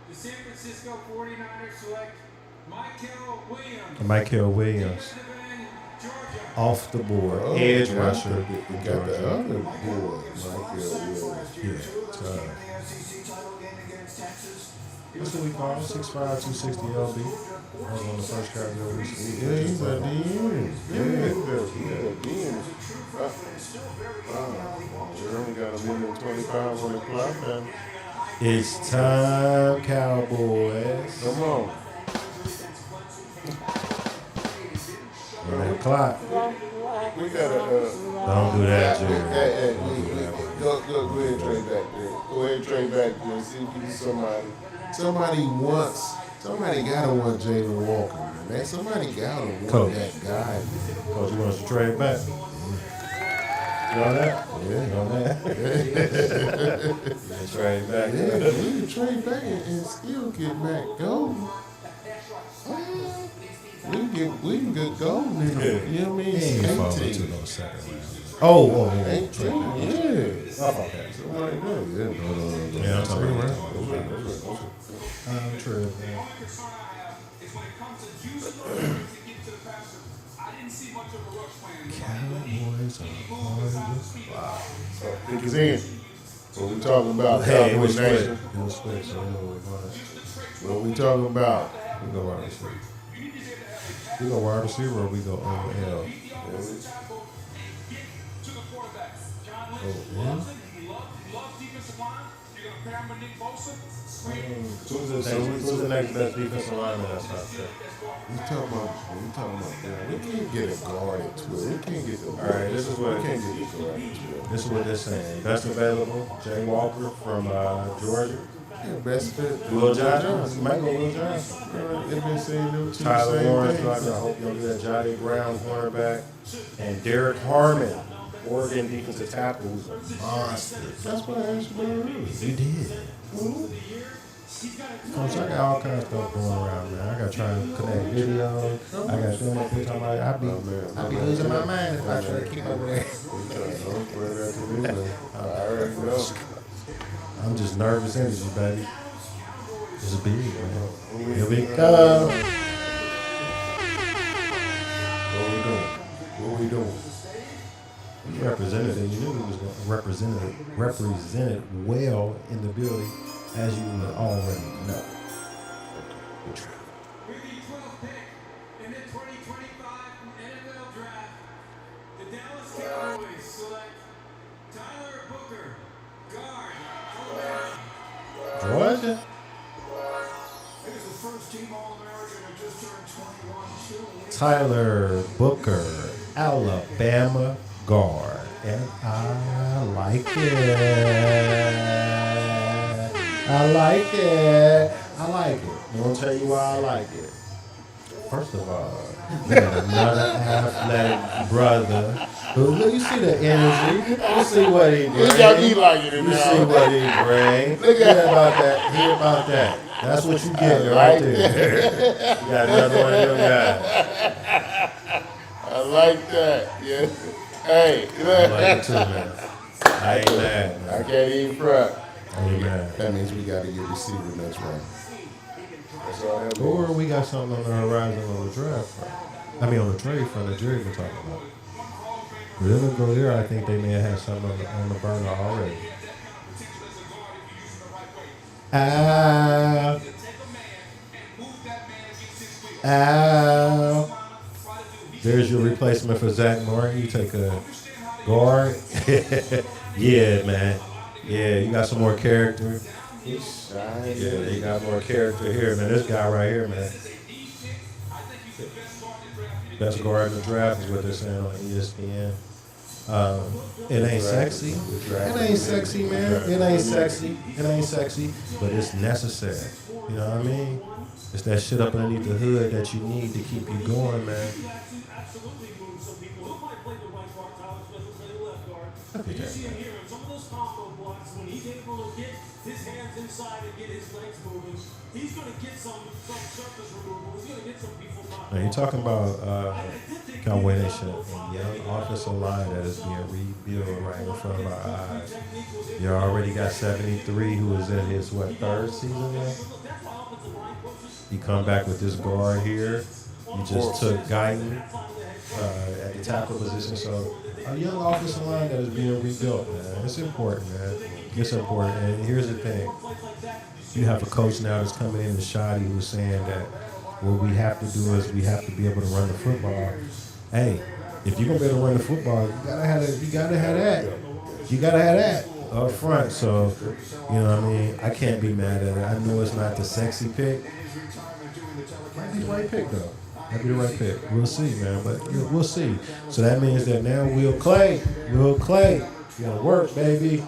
Speaker 1: The San Francisco 49ers select
Speaker 2: Mikael Williams. Off the board. Edge rusher.
Speaker 3: We got the other boy, Michael Williams.
Speaker 2: Yeah. What's the we call him? 6'5", 260 LB. I was on the first category recently.
Speaker 3: Yeah, he's at the end. Yeah, he's at the end. We only got a minute and 25 on the clock now.
Speaker 2: It's time, Cowboys.
Speaker 3: Come on.
Speaker 2: On that clock.
Speaker 3: We gotta,
Speaker 2: Don't do that, Jerry.
Speaker 3: hey,
Speaker 2: Don't do that.
Speaker 3: go ahead and trade back there. Go ahead and trade back there and see if you get somebody. Somebody gotta want Jalen Walker, man. Somebody gotta want
Speaker 2: Coach.
Speaker 3: that guy.
Speaker 2: Coach, you want us to trade back? You on that? Yeah, you on that? You trade back.
Speaker 3: Yeah, we can trade back and still get Matt Golden. We can get Golden in there. You know what I mean?
Speaker 2: He ain't fall
Speaker 3: 18.
Speaker 2: into no second round. Oh,
Speaker 3: 18, yeah.
Speaker 2: Oh, okay.
Speaker 3: Somebody does. Yeah,
Speaker 2: Yeah, I'm talking about true. Cowboys are on the clock.
Speaker 3: Pick is in. What we talking about?
Speaker 2: Hey, it
Speaker 3: Cowboy
Speaker 2: was split.
Speaker 3: Nation.
Speaker 2: It was split, so we know what we're going.
Speaker 3: What we talking about?
Speaker 2: We go wide receiver. We go wide receiver or we go OL? Who's the next best defensive lineman that's out there?
Speaker 3: We talking about. Yeah, we can't get a guard at 12. We can't get the.
Speaker 2: All right, this is what
Speaker 3: we can't get a guard at 12.
Speaker 2: This is what they're saying. Best available, Jay Walker from Georgia.
Speaker 3: Yeah, best fit.
Speaker 2: Will Johnson. You might go Will Johnson.
Speaker 3: They've been saying them two
Speaker 2: Tyler
Speaker 3: same
Speaker 2: Lawrence,
Speaker 3: things.
Speaker 2: I hope you'll do that. Jody Brown, cornerback. And Derek Harmon, Oregon defensive tackle, who's a monster.
Speaker 3: That's what I asked you about earlier.
Speaker 2: You did. Coach, I got all kinds of stuff going around, man. I got trying to connect video. I got so much talking about I be losing my mind if I try to keep up with that.
Speaker 3: I already know.
Speaker 2: I'm just nervous energy, baby. It's big, man. Here we go.
Speaker 3: What we doing?
Speaker 2: You represented it. You knew he was going to represent it well in the building, as you would already know.
Speaker 1: With the 12th pick in the 2025 NFL Draft, the Dallas Cowboys select Tyler Booker, guard, Alabama.
Speaker 2: Georgia?
Speaker 1: He was the first team All-American who just turned 21 too.
Speaker 2: Tyler Booker, Alabama guard. And I like it. I like it. I like it. I'm going to tell you why I like it. First of all, we got another athletic brother Look, you see the energy. You see what he brings.
Speaker 3: He like it in
Speaker 2: You see
Speaker 3: there.
Speaker 2: what he brings. Hear about that. Hear about that. That's what you get right there. You got another one of them guys.
Speaker 3: I like that. Yeah. Hey,
Speaker 2: I like it too, man. I ain't mad,
Speaker 3: I
Speaker 2: man.
Speaker 3: can't even front.
Speaker 2: I ain't mad.
Speaker 3: That means we got to get receiver next round. That's all that means.
Speaker 2: Or we got something on the horizon on the draft front. I mean, on the trade front that Jerry been talking about. But then we go there, I think they may have had something on the burner already. There's your replacement for Zach Martin. You take a guard. Yeah, man. Yeah, you got some more character. Yeah, they got more character here, man. This guy right here, man. Best guard in the draft is what they're saying on ESPN. It ain't sexy. It ain't sexy, man. It ain't sexy. It ain't sexy, but it's necessary. You know what I mean? It's that shit up underneath the hood that you need to keep you going, man. Look at that, man.
Speaker 1: His hands inside and get his legs moving. He's going to get some surface removal. He's going to get some people knocked.
Speaker 2: Now you're talking about Cowboy Nation, a young offensive line that is being rebuilt right in front of our eyes. You already got 73, who is in his third season now. You come back with this guard here. You just took Guyton at the tackle position. So a young offensive line that is being rebuilt, man. It's important, man. It's important. And here's the thing. You have a coach now that's coming in, Shoddy, who's saying that what we have to do is we have to be able to run the football. Hey, if you're gonna be able to run the football, you gotta have that. You gotta have that up front. So, you know what I mean? I can't be mad at it. I know it's not the sexy pick. Might be the right pick though. Might be the right pick. We'll see, man. But we'll see. So that means that now Will Clay, you gotta work, baby.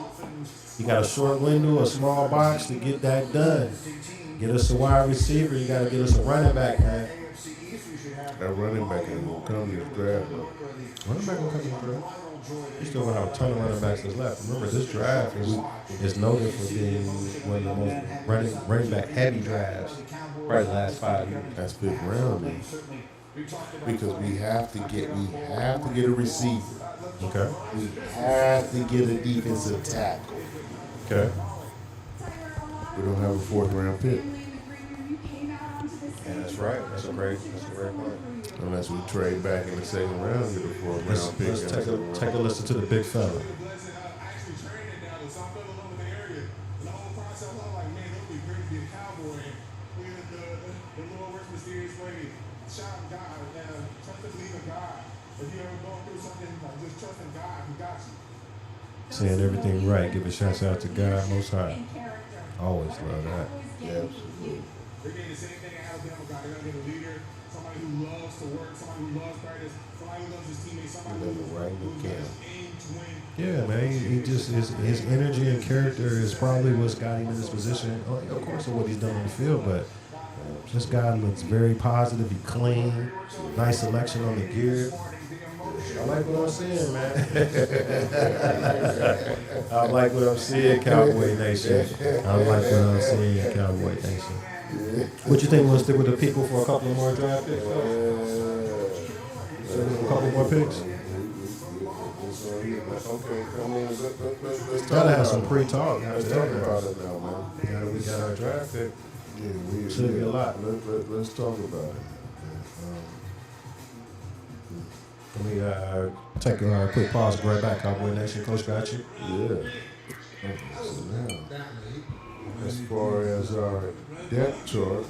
Speaker 2: You got a short window, a small box to get that done. Get us a wide receiver. You got to get us a running back, man.
Speaker 3: That running back ain't gonna come to the draft, bro.
Speaker 2: Running back gonna come in the draft. You still gonna have a ton of running backs that's left. Remember, this draft is noted for being one of the most running back heavy drafts probably the last 5 years.
Speaker 3: That's fifth round, man. Because we have to get a receiver.
Speaker 2: Okay.
Speaker 3: We have to get a defensive tackle.
Speaker 2: Okay.
Speaker 3: We don't have a fourth round pick.
Speaker 2: Yeah, that's right. That's a great point.
Speaker 3: Unless we trade back in the second round and get a fourth round pick.
Speaker 2: Let's take a listen to the big fella. Saying everything right. Give a shout out to God Most High. Always love that.
Speaker 3: Yeah, absolutely.
Speaker 1: They're getting the same thing at Alabama. They're going to get a leader, somebody who loves to work, somebody who loves practice, somebody who loves his teammates, somebody who's aim to win.
Speaker 2: Yeah, man. He just his energy and character is probably what's got him in this position. Of course, of what he's done on the field, but this guy looks very positive. He clean, nice selection on the gear. I like what I'm seeing, man. I like what I'm seeing, Cowboy Nation. I like what I'm seeing, Cowboy Nation. What you think? We'll stick with the people for a couple of more draft picks? A couple more picks?
Speaker 3: Okay, I mean, let's
Speaker 2: Gotta have some pre-talk.
Speaker 3: Let's talk about it now, man.
Speaker 2: We got our draft pick.
Speaker 3: Yeah,
Speaker 2: Should be a lot.
Speaker 3: Let's talk about it.
Speaker 2: Let me take a quick pause. Right back, Cowboy Nation. Coach got you.
Speaker 3: Yeah. Okay, so now, as far as our depth chart,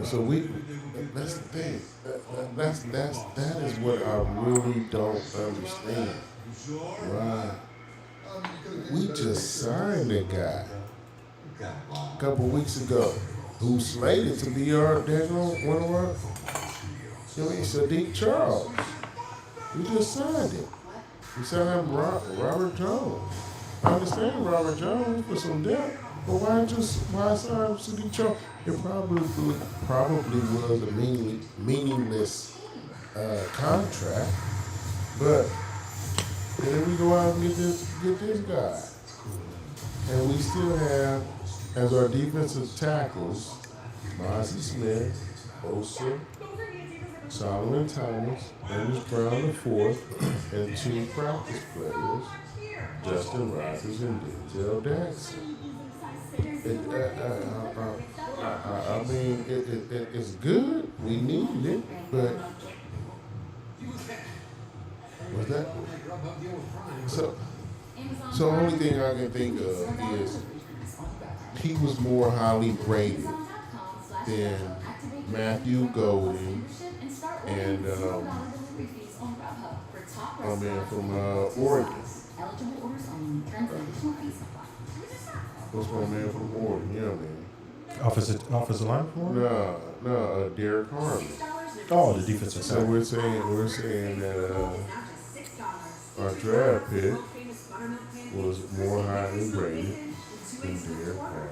Speaker 3: so we, that's the thing. That is what I really don't understand. Right. We just signed a guy a couple weeks ago who's slated to be our one of our, Sadiq Charles. We just signed him. We signed him Robert Jones. I understand Robert Jones for some depth, but why sign City Jones? It probably was a meaningless contract, but then we go out and get this guy, and we still have as our defensive tackles, Mozzie Smith, Osa, Solomon Thomas, Ernest Brown the fourth, and two practice players, Justin Rogers and Denzel Jackson. I mean, it's good. We need it, but was that? So the only thing I can think of is he was more highly rated than Matthew Golden and my man from Oregon. What's my man from Oregon? You know what I mean?
Speaker 2: Offensive line for him?
Speaker 3: No, Derek Harmon.
Speaker 2: Oh, the defensive
Speaker 3: So
Speaker 2: side.
Speaker 3: we're saying that our draft pick was more highly rated than Derek Harmon.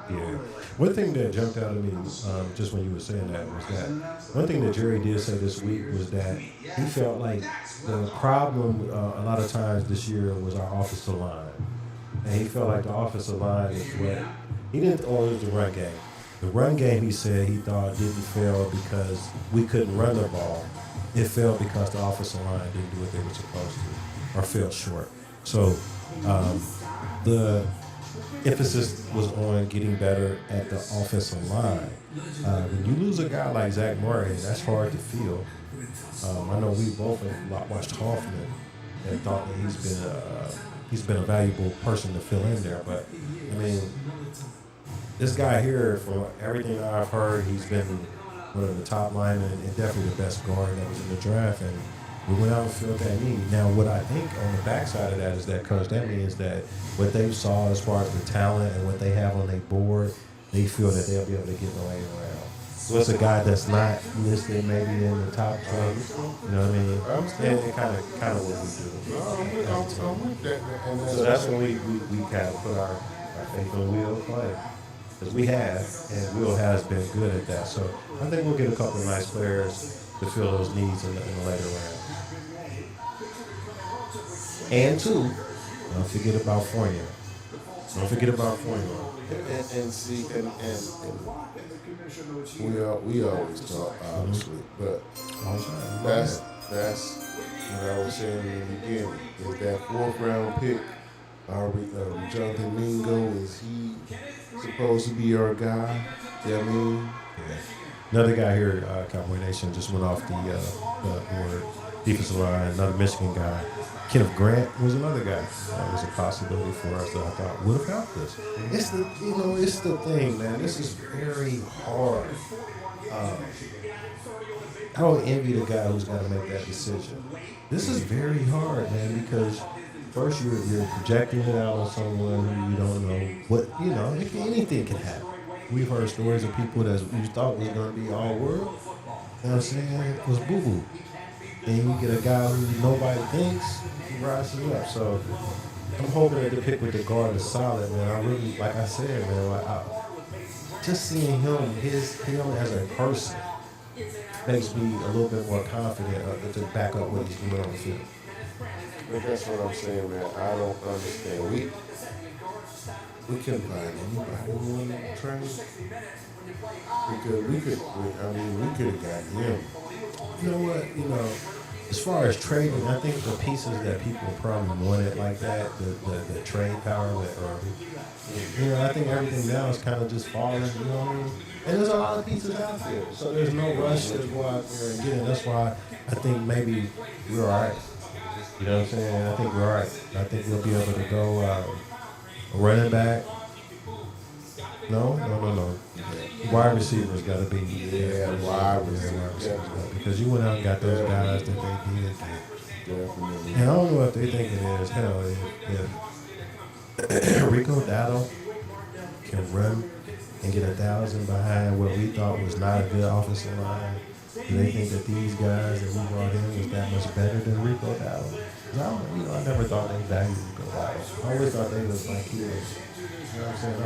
Speaker 2: Yeah. One thing that jumped out at me just when you were saying that was that one thing that Jerry did say this week was that he felt like the problem a lot of times this year was our offensive line. And he felt like the offensive line is what he didn't always the run game. The run game, he said, he thought didn't fail because we couldn't run the ball. It failed because the offensive line didn't do what they were supposed to or fell short. So the emphasis was on getting better at the offensive line. When you lose a guy like Zach Murray, that's hard to feel. I know we both have watched Hoffman and thought that he's been a valuable person to fill in there. But I mean, this guy here, from everything I've heard, he's been one of the top linemen and definitely the best guard that was in the draft. And we went out and filled that need. Now, what I think on the backside of that is that, Coach, that means that what they saw as far as the talent and what they have on their board, they feel that they'll be able to get their way around. So it's a guy that's not listed maybe in the top 20. You know what I mean? And kind of what we do.
Speaker 3: I'm with that. And
Speaker 2: So that's when we kind of put our faith in Will play. Because we have, and Will has been good at that. So I think we'll get a couple of nice players to fill those needs in the later round. And two, don't forget about Fournier. Don't forget about Fournier.
Speaker 3: And see, and we always talk, obviously, but that's what I was saying in the beginning. Is that 4th round pick, Jonathan Mingo, is he supposed to be our guy? You know what I mean?
Speaker 2: Yeah. Another guy here, Cowboy Nation, just went off the board, defensive line. Another Michigan guy, Kenneth Grant, was another guy. That was a possibility for us that I thought would have helped us. It's the thing, man. This is very hard. I don't envy the guy who's got to make that decision. This is very hard, man, because first you're projecting it out on someone who you don't know what, anything can happen. We've heard stories of people that you thought was going to be all world, you know what I'm saying, it was boo-boo. And you get a guy who nobody thinks, he rises up. So I'm hoping that the pick with the guard is solid, man. I really, like I said, man, just seeing him as a person makes me a little bit more confident to back up what he's doing on the field.
Speaker 3: But that's what I'm saying, man. I don't understand. We couldn't find anybody who wanted to train. Because we could have gotten him.
Speaker 2: You know what? As far as trading, I think the pieces that people probably wanted like that, the trade power that early. I think everything now is kind of just falling, you know what I mean? And there's a lot of pieces out there. So there's no rush to go out there and get it. That's why I think maybe we're all right. You know what I'm saying? I think we're all right. I think we'll be able to go running back. No. Wide receivers got to be
Speaker 3: wide receivers.
Speaker 2: Because you went out and got those guys that they did.
Speaker 3: Definitely.
Speaker 2: And I don't know what they think it is. Hell, if Rico Dowdle can run and get 1,000 behind what we thought was not a good offensive line, Do they think that these guys that we brought in was that much better than Rico Dowdle? I never thought they valued Rico Dowdle. I always thought they was like he was, you know what I'm saying?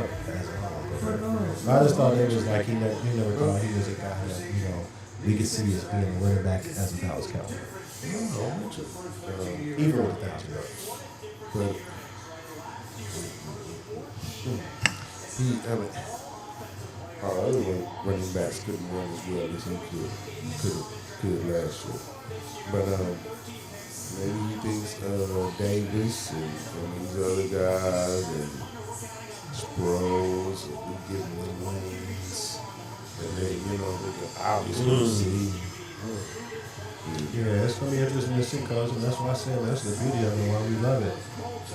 Speaker 2: I just thought they was like he never thought he was a guy that, we could see as being a running back as a Dallas Cowboy. Even with 1,000 yards.
Speaker 3: But our other running backs couldn't run as well as he could last year. But maybe he thinks Davis and these other guys and Sproles, and we give them wings, and they can obviously see.
Speaker 2: Yeah, it's gonna be interesting to see, cause and that's why I said that's the beauty of it, why we love it.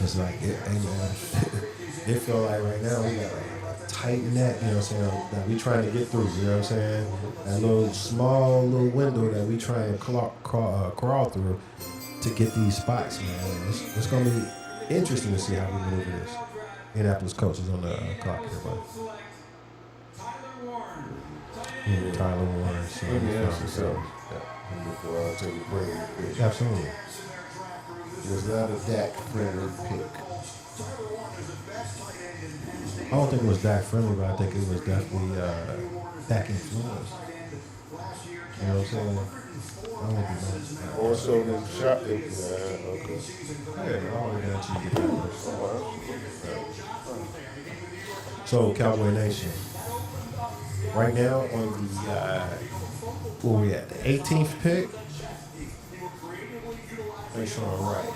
Speaker 2: It's like hey man, it feel like right now we got a tight net, you know what I'm saying, that we trying to get through, you know what I'm saying? That little small little window that we trying to crawl through to get these spots, man. It's gonna be interesting to see how we maneuver this. Indianapolis coach is on the clock here, buddy. Tyler Warren. So
Speaker 3: let me ask you something before I take a break.
Speaker 2: Absolutely.
Speaker 3: Was that a Dak friendly pick?
Speaker 2: I don't think it was Dak friendly, but I think it was definitely Dak influenced. You know what I'm saying? I don't think it
Speaker 3: Or so than shot. Yeah, okay.
Speaker 2: Yeah, I already got you to get that first. So, Cowboy Nation. Right now on the, where we at? The 18th pick? Make sure I'm right.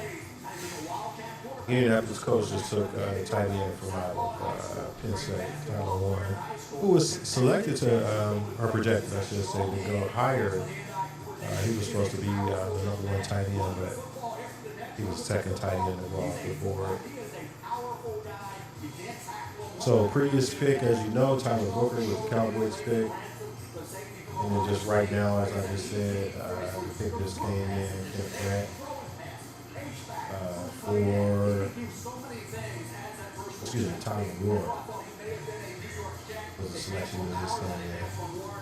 Speaker 2: Indianapolis coach just took tight end from out of Penn State, Tyler Warren, who was selected to, or projected, I should say, to go higher. He was supposed to be the number one tight end, but he was second tight end to go off the board. So previous pick, as you know, Tyler Booker was the Cowboys pick. And then just right now, as I just said, the pick just came in, for, Tyler Ward was the selection that just came in.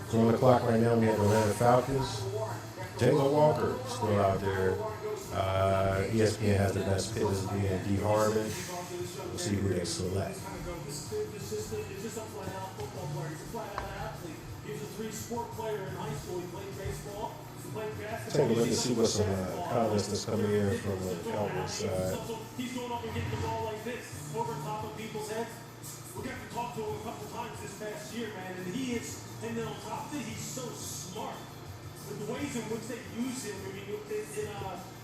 Speaker 2: So on the clock right now, we have the Atlanta Falcons. Jalen Walker still out there. ESPN has the best pick as being D. Harmon. We'll see who they select. Take a look and see what some comments that's coming in from the Cowboys side.
Speaker 1: He's going up and getting the ball like this, over top of people's heads. We got to talk to him a couple times this past year, man, and then on top of it, he's so smart. The ways in which they use him, I mean,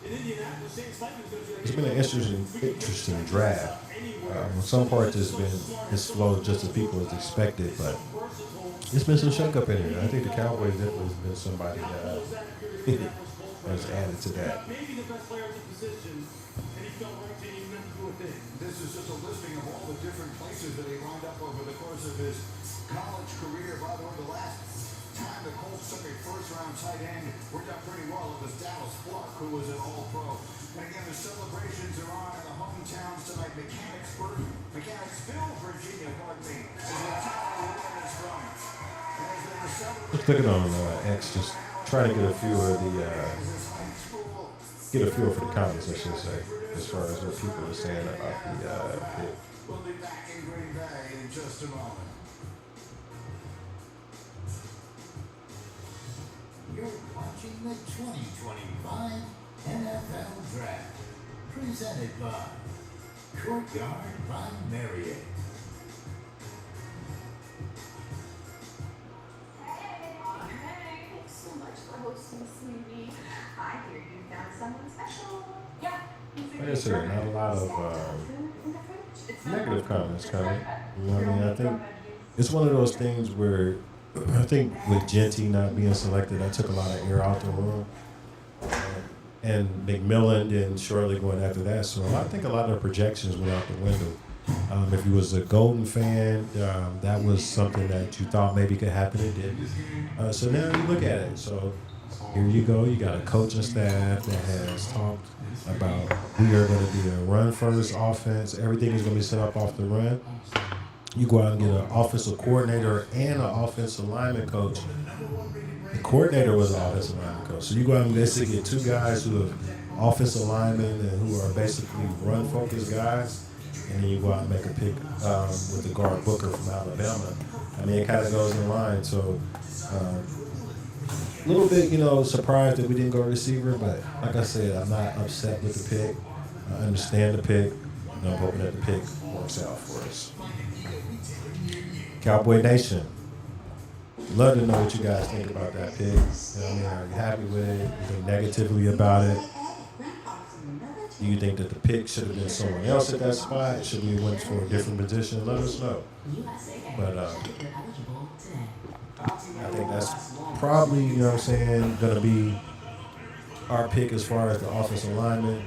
Speaker 1: in Indianapolis,
Speaker 2: it's been an interesting draft. Some parts it's flowed just as people as expected, but it's been some shakeup in here. I think the Cowboys definitely has been somebody that's added to that.
Speaker 1: Maybe the best player at the position, and he felt right to even have to do a thing. This is just a listing of all the different places that he wound up over the course of his college career. By the way, the last time the Colts took a first-round tight end worked out pretty well. It was Dallas Clark, who was an All-Pro. And again, the celebrations are on in the hometowns tonight. Mechanicsville, Virginia, pardon me, is where Tyler Warren is from.
Speaker 2: Just looking on X, just trying to get a feel for the comments, I should say, as far as what people are saying about the pick.
Speaker 1: We'll be back in Green Bay in just a moment.
Speaker 4: You're watching the 2025 NFL Draft, presented by Courtyard by Marriott.
Speaker 5: Hey, thanks so much for hosting, sweetie. I hear you found someone special. Yeah.
Speaker 2: Like I said, not a lot of negative comments coming. You know what I mean? I think it's one of those things where I think with Genty not being selected, that took a lot of air out the room. And McMillan and shortly going after that. So I think a lot of projections went out the window. If you was a Golden fan, that was something that you thought maybe could happen. It didn't. So now you look at it. So here you go. You got a coaching staff that has talked about we are going to be a run-first offense. Everything is going to be set up off the run. You go out and get an offensive coordinator and an offensive lineman coach The coordinator was an offensive lineman coach. So you go out and basically get two guys who are offensive linemen and who are basically run-focused guys, and then you go out and make a pick with the guard Booker from Alabama. I mean, it kind of goes in line. So a little bit, surprised that we didn't go receiver, but like I said, I'm not upset with the pick. I understand the pick. I'm hoping that the pick works out for us. Cowboy Nation. Love to know what you guys think about that pick. Are you happy with it? You think negatively about it? Do you think that the pick should have been someone else at that spot? Should we have went for a different position? Let us know. But I think that's probably, going to be our pick as far as the offensive lineman.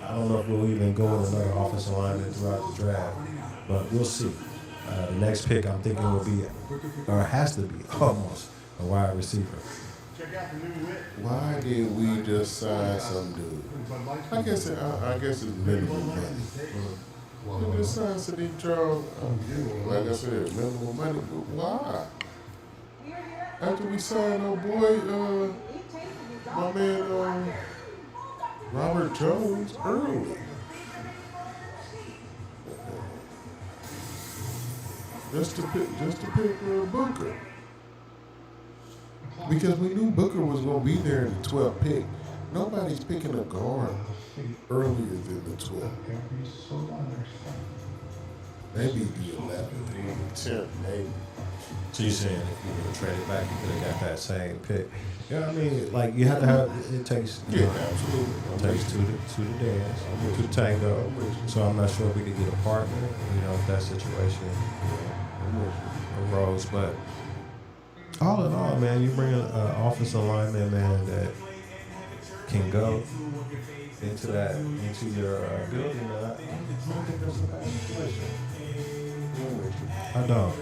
Speaker 2: I don't know if we'll even go with another offensive lineman throughout the draft, but we'll see. The next pick I'm thinking will be, or has to be, almost a wide receiver.
Speaker 3: Why did we just sign some dude? I guess it's minimum money. We just signed Sadiq Charles. Like I said, minimum money. But why? After we signed our boy, my man Robert Jones early. Just to pick Booker. Because we knew Booker was going to be there in the 12th pick. Nobody's picking a guard earlier than the 12th. Maybe the 11th, maybe the 10th, maybe.
Speaker 2: So you're saying if you would have traded back, you could have got that same pick? Yeah, I mean, like you have to have. It takes.
Speaker 3: Absolutely.
Speaker 2: It takes two to dance, two to tango. So I'm not sure if we could get a partner. If that situation arose, but all in all, man, you bring an offensive lineman, man, that can go into your building. I don't think that's a bad situation. I don't.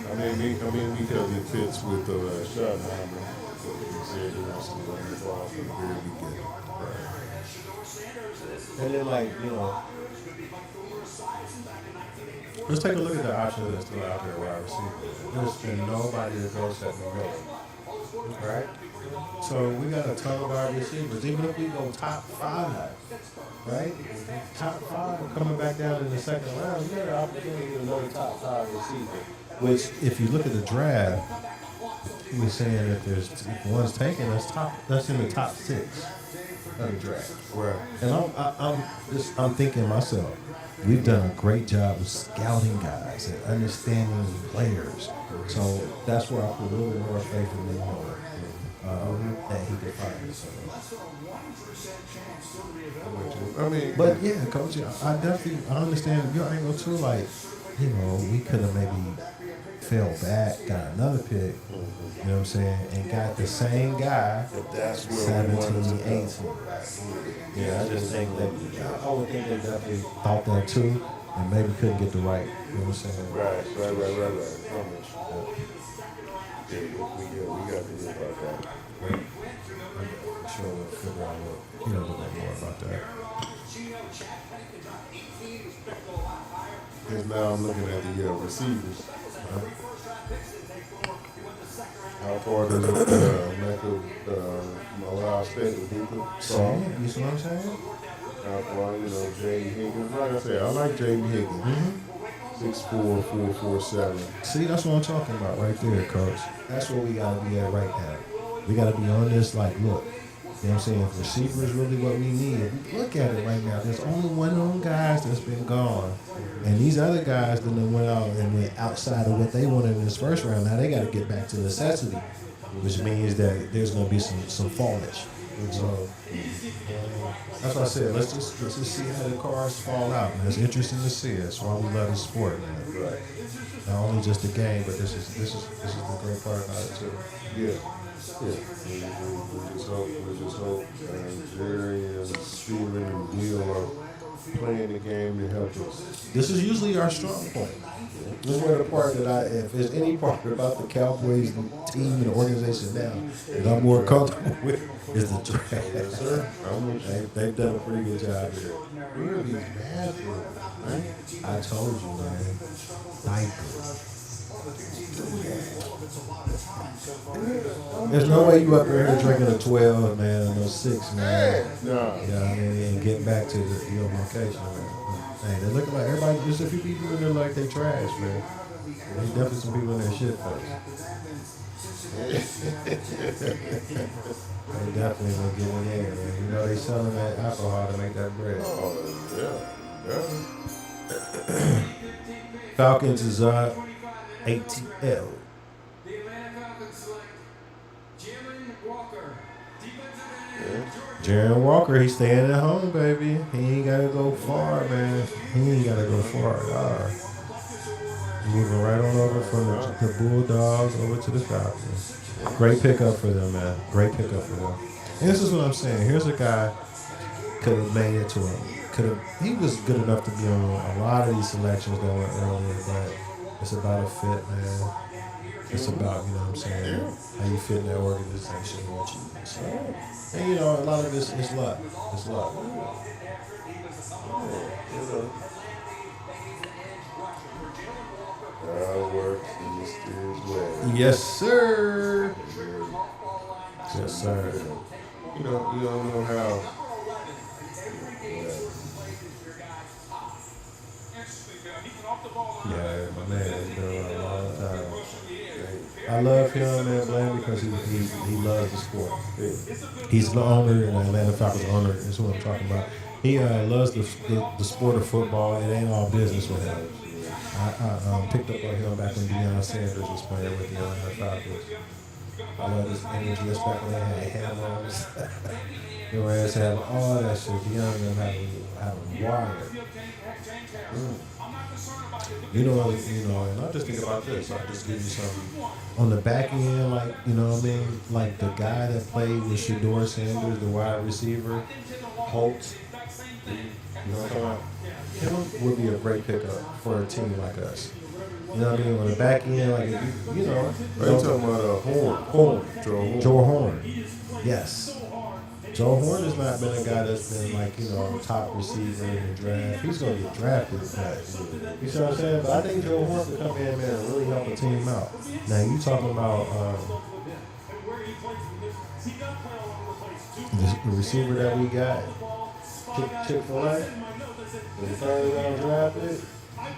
Speaker 3: I mean, because it fits with Schottenheimer. He said he wants to run the ball from the very beginning.
Speaker 2: And then, let's take a look at the options that's still out there wide receiver. There's been nobody that goes that we go. Right? So we got a ton of wide receivers. Even if we go top 5, right? Top 5 coming back down in the second round, you got an opportunity to get another top 5 receiver. Which, if you look at the draft, we're saying if one's taken, that's in the top 6 of the draft.
Speaker 3: Right.
Speaker 2: And I'm thinking myself, we've done a great job of scouting guys and understanding players. So that's where I put a little bit more faith in him that he could find us. But yeah, Coach, I understand your angle too. Like, we could have maybe fell back, got another pick, you know what I'm saying, and got the same guy,
Speaker 3: But that's where
Speaker 2: 17, 18. Yeah, I just think that, I would think they definitely thought that too, and maybe couldn't get the right, you know what I'm saying?
Speaker 3: Right. We got to hear about that.
Speaker 2: I'm sure we'll figure out a little bit more about that.
Speaker 3: Because now I'm looking at the receivers. How far does it make Ohio State with Hooker?
Speaker 2: So, you see what I'm saying?
Speaker 3: How far, J.D. Higgins. Like I said, I like J.D. Higgins. 6'4", 4'7".
Speaker 2: See, that's what I'm talking about right there, Coach. That's where we got to be at right now. We got to be on this, like, look. You know what I'm saying? If receiver is really what we need. If we look at it right now, there's only one of them guys that's been gone. And these other guys that went out and went outside of what they wanted in this first round. Now they got to get back to necessity, which means that there's going to be some fallage. So that's what I said. Let's just see how the cards fall out, man. It's interesting to see. That's why we love the sport, man.
Speaker 3: Right.
Speaker 2: Not only just the game, but this is the great part about it too.
Speaker 3: Yeah. We just hope Jerry and Steven and Neil are playing the game to help us.
Speaker 2: This is usually our strong point. This is where the part that if there's any part about the Cowboys team and the organization now that I'm more comfortable with is the draft.
Speaker 3: Yes, sir.
Speaker 2: They've done a pretty good job here.
Speaker 3: Where are these bathrooms, man?
Speaker 2: I told you, man. Diapers. There's no way you up here drinking a 12, man, or no 6, man.
Speaker 3: No.
Speaker 2: Yeah, I mean, and get back to your location, man. Hey, they looking like everybody. There's a few people in there like they trash, man. There's definitely some people in there shit folks. They definitely gonna get in there, man. You know they selling that alcohol to make that bread.
Speaker 3: Oh, yeah.
Speaker 2: Falcons is up ATL.
Speaker 1: The Atlanta Falcons select Jalen Walker, defensive end, Georgia.
Speaker 2: Jaron Walker, he's staying at home, baby. He ain't gotta go far, man. He ain't gotta go far at all. Moving right on over from the Bulldogs over to the Falcons. Great pickup for them, man. Great pickup for them. And this is what I'm saying. Here's a guy could have made it to him. He was good enough to be on a lot of these selections that went earlier, but it's about a fit, man. It's about, you know what I'm saying, how you fit in that organization and what you do. So, and you know, a lot of this is luck. It's luck.
Speaker 3: God works in mysterious ways.
Speaker 2: Yes, sir. Yes, sir.
Speaker 3: You don't know how.
Speaker 2: Yeah, my man, he's been around a long time. I love him, man, Bland, because he loves the sport. He's the owner, and Atlanta Falcons owner is what I'm talking about. He loves the sport of football. It ain't all business with him. I picked up on him back when Deion Sanders was playing with the Atlanta Falcons. I love his energy. That's back when they had hammers. Your ass had all that shit. Deion them have wired. You know, and I just think about this. I just give you something on the back end, like, you know what I mean? Like the guy that played with Shador Sanders, the wide receiver, Holt. You know what I'm talking about? Him would be a great pickup for a team like us. You know what I mean? On the back end, like, you know.
Speaker 3: Are you talking about
Speaker 2: Horn.
Speaker 3: Joe
Speaker 2: Horn. Yes. Joe Horn has not been a guy that's been like, you know, top receiver in the draft. He's going to get drafted, but you see what I'm saying? But I think Joe Horn could come in, man, and really help the team out. Now, you talking about the receiver that we got, Chick-fil-A, the third round draft pick. I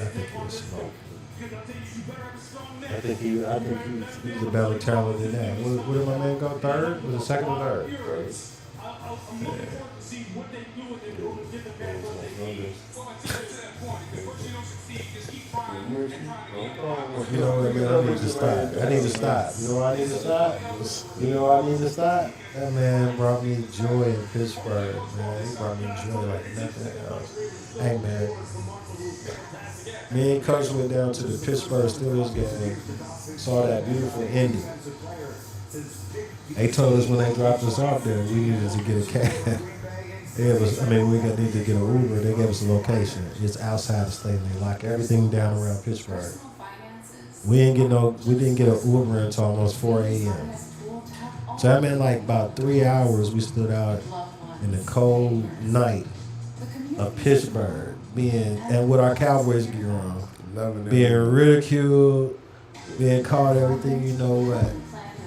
Speaker 2: think he was smart. I think he's a better talent than that. What did my man go third? Was it second or third? You know what, man? I need to stop. You know what I need to stop? That man brought me joy in Pittsburgh, man. He brought me joy like nothing else. Hey, man. Me and Coach went down to the Pittsburgh Steelers game, saw that beautiful ending. They told us when they dropped us off there, we needed to get a cab. We need to get an Uber. They gave us a location. It's outside the stadium. They lock everything down around Pittsburgh. We didn't get an Uber until almost 4 a.m. So that meant like about 3 hours we stood out in the cold night of Pittsburgh. And with our Cowboys gear on, being ridiculed, being called everything, you know what?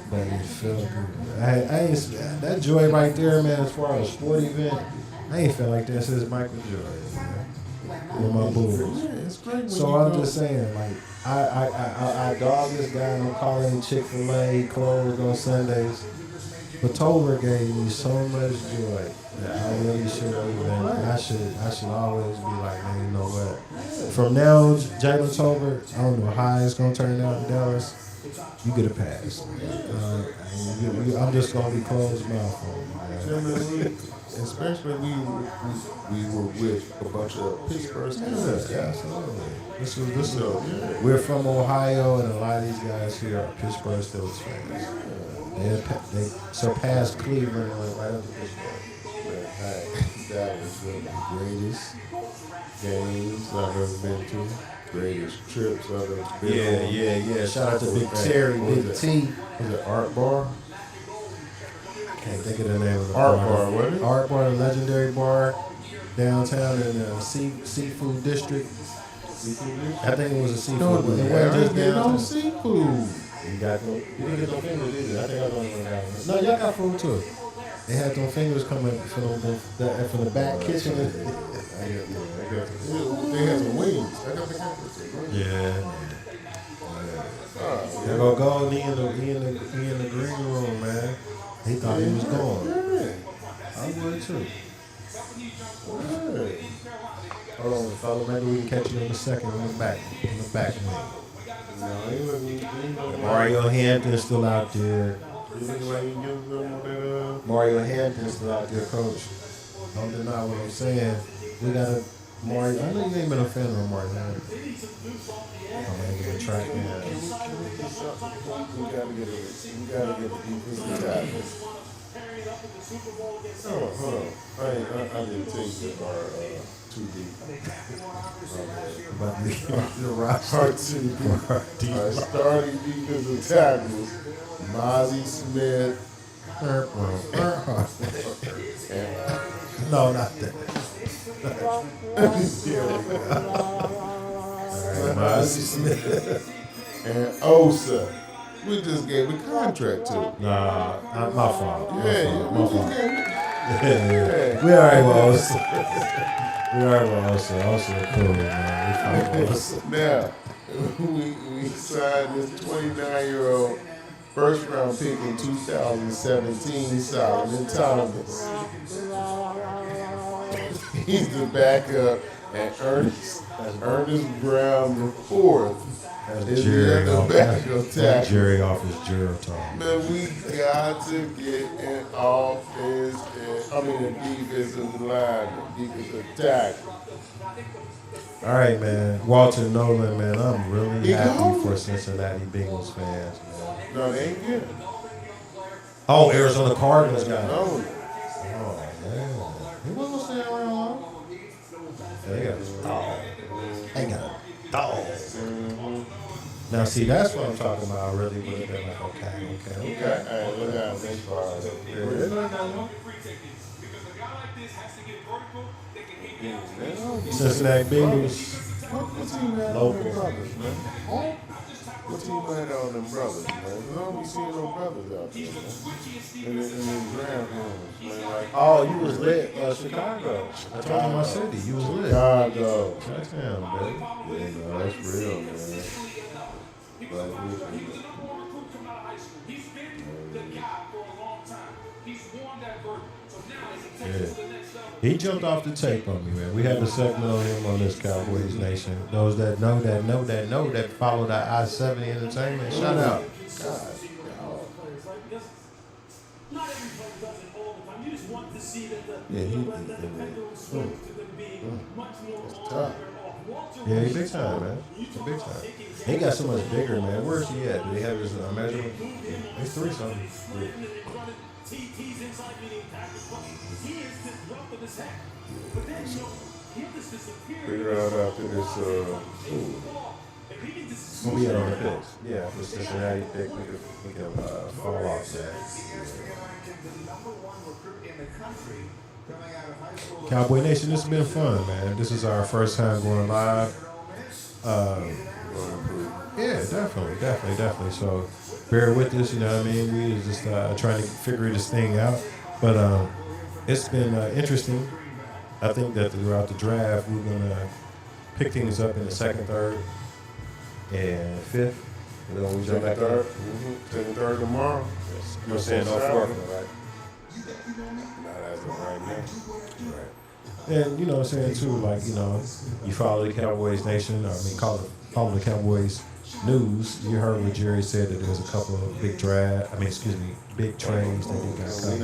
Speaker 2: But it felt good. That joy right there, man. As far as a sport event, I ain't felt like that since Michael Jordan, man. With my Bulls. So I'm just saying, like, I dog this guy. I'm calling Chick-fil-A closed on Sundays. But Tolbert gave me so much joy that I really should have, man. I should always be like, man, you know what? From now on, Jalen Tolbert, I don't know how it's going to turn out in Dallas. You get a pass, man. I'm just going to be closed mouth on you, man.
Speaker 3: Especially we were with a bunch of Pittsburgh Steelers.
Speaker 2: Yeah, absolutely. We're from Ohio, and a lot of these guys here are Pittsburgh Steelers fans. They surpassed Cleveland and went right up to Pittsburgh.
Speaker 3: That was one of the greatest games I've ever been to. Greatest trips I've ever been on.
Speaker 2: Yeah. Shout out to Big Terry,
Speaker 3: What was
Speaker 2: Big
Speaker 3: it?
Speaker 2: T.
Speaker 3: Was it Art Bar?
Speaker 2: Can't think of the name of the
Speaker 3: Art Bar, wasn't it?
Speaker 2: Art Bar, the legendary bar downtown in the seafood district. I think it was a seafood.
Speaker 3: No,
Speaker 2: It
Speaker 3: I
Speaker 2: wasn't
Speaker 3: didn't
Speaker 2: just
Speaker 3: get no
Speaker 2: downtown.
Speaker 3: seafood.
Speaker 2: You didn't get no fingers either. I think I was only got one. No, y'all got food too. They had them fingers coming from the back kitchen.
Speaker 3: I got they had some wings. I got the
Speaker 2: Yeah.
Speaker 3: Oh,
Speaker 2: There go Gold. He in the green room, man. He thought he was going. I would too. Hold on, fella. Maybe we can catch you in a second in the back. Mario Hampton's still out there. Mario Hampton's still out there, coach. Don't deny what I'm saying. We got a Mario. I know you ain't been a fan of Mario Hampton. I'm gonna give it a track, man.
Speaker 3: We gotta get the defensive tackle. Hold on. I didn't take the too deep.
Speaker 2: But the roster.
Speaker 3: Our starting defensive tackles, Mozzie Smith,
Speaker 2: No, not that.
Speaker 3: Mozzie Smith, and Osa. We just gave a contract to.
Speaker 2: Nah, not my fault.
Speaker 3: Yeah,
Speaker 2: My
Speaker 3: we
Speaker 2: fault.
Speaker 3: just gave.
Speaker 2: We alright with Osa. Osa cool, man. We fine with Osa.
Speaker 3: Now, we signed this 29-year-old first-round pick in 2017, Solomon Thomas. He's the backup, and Ernest Brown the fourth.
Speaker 2: That's Jerry off. That's
Speaker 3: Tackle.
Speaker 2: Jerry off his Jerry time.
Speaker 3: Man, we got to get an offense, a defensive line, defensive tackle.
Speaker 2: All right, man. Walter Nolan, man. I'm really
Speaker 3: He
Speaker 2: happy
Speaker 3: gone?
Speaker 2: for Cincinnati Bengals fans, man.
Speaker 3: No, they ain't good.
Speaker 2: Oh, Arizona Cardinals got it.
Speaker 3: No.
Speaker 2: Oh, man. He wasn't staying around long. They got a dog. Now, see, that's what I'm talking about. I really would have been like, okay.
Speaker 3: Okay, hey, look out, they far.
Speaker 2: Cincinnati Bengals.
Speaker 3: What team had on them brothers, man? What team had on them brothers, man? I don't be seeing no brothers out there, man. In the ground rooms, man. Like,
Speaker 2: Oh, you was lit, Chicago. I told you my city. You was lit.
Speaker 3: Chicago.
Speaker 2: That's him, baby.
Speaker 3: Yeah, no, that's real, man. Like,
Speaker 2: Yeah. He jumped off the tape on me, man. We had a segment on him on this Cowboys Nation. Those that know, that follow that I-70 Entertainment, shout out.
Speaker 3: God, yeah, he it's tough.
Speaker 2: Yeah, he big time, man. He big time. He got so much bigger, man. Where's he at? Do he have his measurement? He's 3-something.
Speaker 3: Figure out after this,
Speaker 2: When we get on the picks. Yeah, for Cincinnati pick, we could fall off that. Cowboy Nation, this has been fun, man. This is our first time going live. Yeah, definitely. So bear with us, you know what I mean? We was just trying to figure this thing out. But it's been interesting. I think that throughout the draft, we're going to pick things up in the second, third, and fifth. And then we jump back
Speaker 3: third.
Speaker 2: up.
Speaker 3: Second, third tomorrow.
Speaker 2: You're saying no fourth, right?
Speaker 3: Not as of right now.
Speaker 2: Right. And you know what I'm saying too, like, you know, you follow the Cowboys Nation, follow the Cowboys news. You heard what Jerry said, that there was a couple of big trades that they got coming.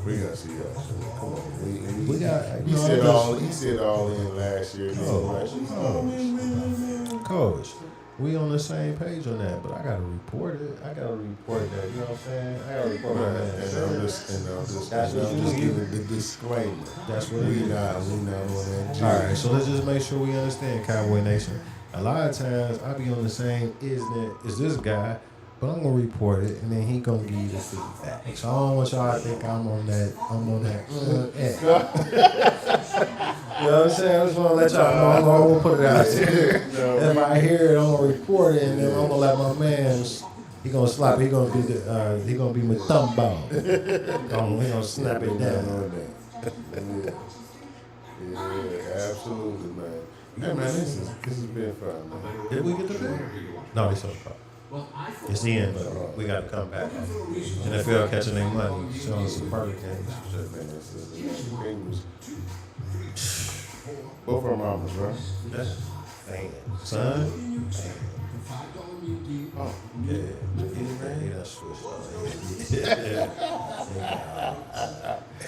Speaker 3: We got to see that. Come on.
Speaker 2: We got,
Speaker 3: He said all in last year.
Speaker 2: Coach, we on the same page on that, but I gotta report it. I gotta report that. You know what I'm saying? I gotta report
Speaker 3: Right.
Speaker 2: that.
Speaker 3: I'm just giving the disclaimer.
Speaker 2: That's what
Speaker 3: We
Speaker 2: it is.
Speaker 3: not on that.
Speaker 2: All right, so let's just make sure we understand, Cowboy Nation. A lot of times I be on the same is this guy, but I'm gonna report it and then he gonna give you the feedback. So I don't want y'all to think I'm on that. You know what I'm saying? I just want to let y'all know. I'm gonna put it out there. If I hear it, I'm gonna report it, and then I'm gonna let my man. He gonna slap. He gonna be he gonna be my thumb ball. He gonna snap it down.
Speaker 3: Yeah, absolutely, man. Hey, man, this has been fun, man.
Speaker 2: Did we get the ball? No, they sold the call. It's the end, but we gotta come back. NFL catching their money, showing some Burger King.
Speaker 3: Both our mamas, right?
Speaker 2: Damn. Son? Oh, yeah. He done switched.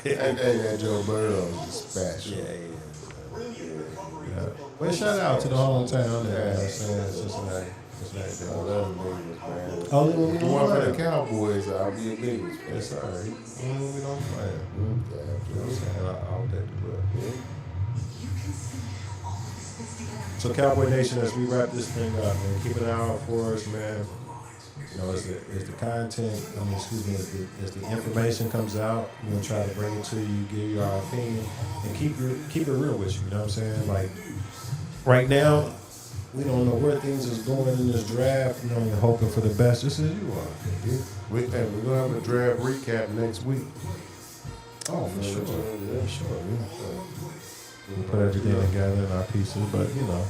Speaker 3: Hey, that Joe Burrow is special.
Speaker 2: Yeah. Well, shout out to the hometown there, you know what I'm saying? Cincinnati. Only when we
Speaker 3: The one
Speaker 2: don't
Speaker 3: for
Speaker 2: play.
Speaker 3: the Cowboys, I'll be a Bengals fan.
Speaker 2: Yes, sir. Only when we don't play. You know what I'm saying? I hope they do it. So, Cowboy Nation, as we wrap this thing up, man, keep an eye out for us, man. You know, as the content, as the information comes out, we're going to try to bring it to you, give you our opinion, and keep it real with you, you know what I'm saying? Like, right now, we don't know where things is going in this draft, you know, you're hoping for the best, just as you are.
Speaker 3: We're going to have a draft recap next week.
Speaker 2: Oh, for sure. Yeah, sure. We'll put everything together in our pieces, but, you know,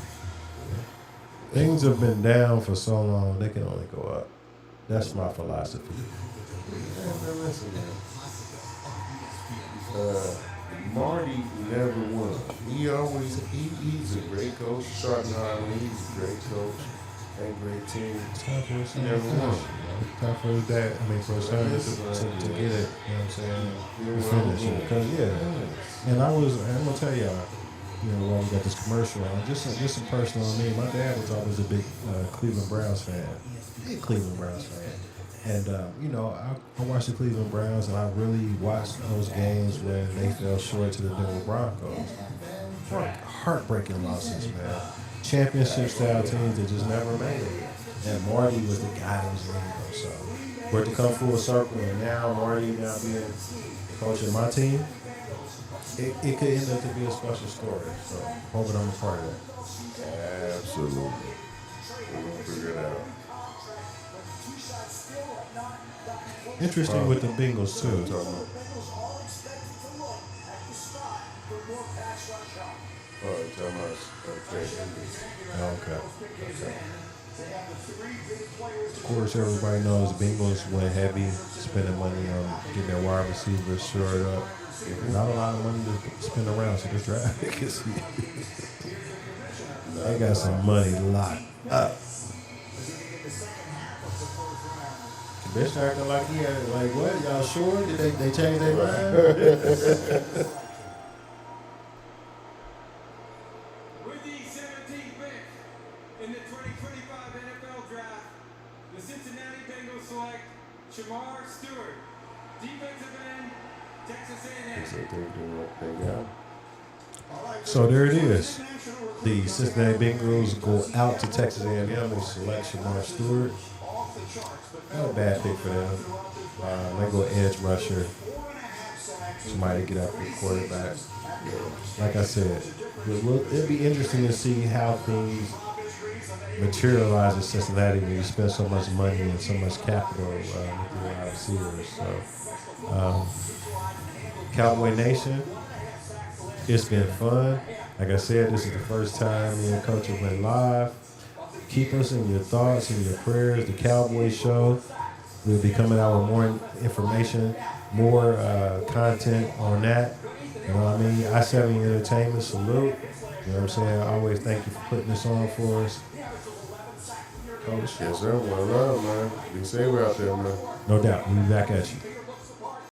Speaker 2: things have been down for so long, they can only go up. That's my philosophy.
Speaker 3: Man, listen, man. Marty never won. He's a great coach. Sharpen Harlan, he's a great coach and great team.
Speaker 2: He
Speaker 3: never won.
Speaker 2: Time for his dad, for his son to get it, you know what I'm saying, to finish it. Because, and I'm going to tell y'all, you know, while we got this commercial on, just some personal on me. My dad was always a big Cleveland Browns fan. Big Cleveland Browns fan. And, you know, I watched the Cleveland Browns, and I really watched those games when they fell short to the Denver Broncos. Heartbreaking losses, man. Championship-style teams that just never made it. And Marty was the guy that was leading them. So, for it to come full circle, and now Marty being the coach of my team, it could end up to be a special story. So, hoping I'm a part of that.
Speaker 3: Absolutely. We'll figure it out.
Speaker 2: Interesting with the Bengals, too. Okay. Of course, everybody knows the Bengals went heavy, spending money on getting their wide receivers shored up. Not a lot of money to spend around, so this draft they got some money locked up. Bitch acting like he had like what? Y'all sure? Did they change their mind?
Speaker 6: With the 17th pick in the 2025 NFL Draft, the Cincinnati Bengals select Shamar Stewart, defensive end, Texas A&M.
Speaker 2: So there it is. The Cincinnati Bengals go out to Texas A&M and select Shamar Stewart. Not a bad pick for them. They go edge rusher. Somebody to get after the quarterback. Like I said, it'd be interesting to see how things materialize in Cincinnati when you spend so much money and so much capital with the wide receivers. So, Cowboy Nation, it's been fun. Like I said, this is the first time me and Coach have went live. Keep us in your thoughts and your prayers. The Cowboy Show will be coming out with more information, more content on that. You know what I mean? I-70 Entertainment, salute. You know what I'm saying? I always thank you for putting this on for us. Coach.
Speaker 3: Yes, sir. Well, love, man. Be safe out there, man.
Speaker 2: No doubt. We'll be back at you.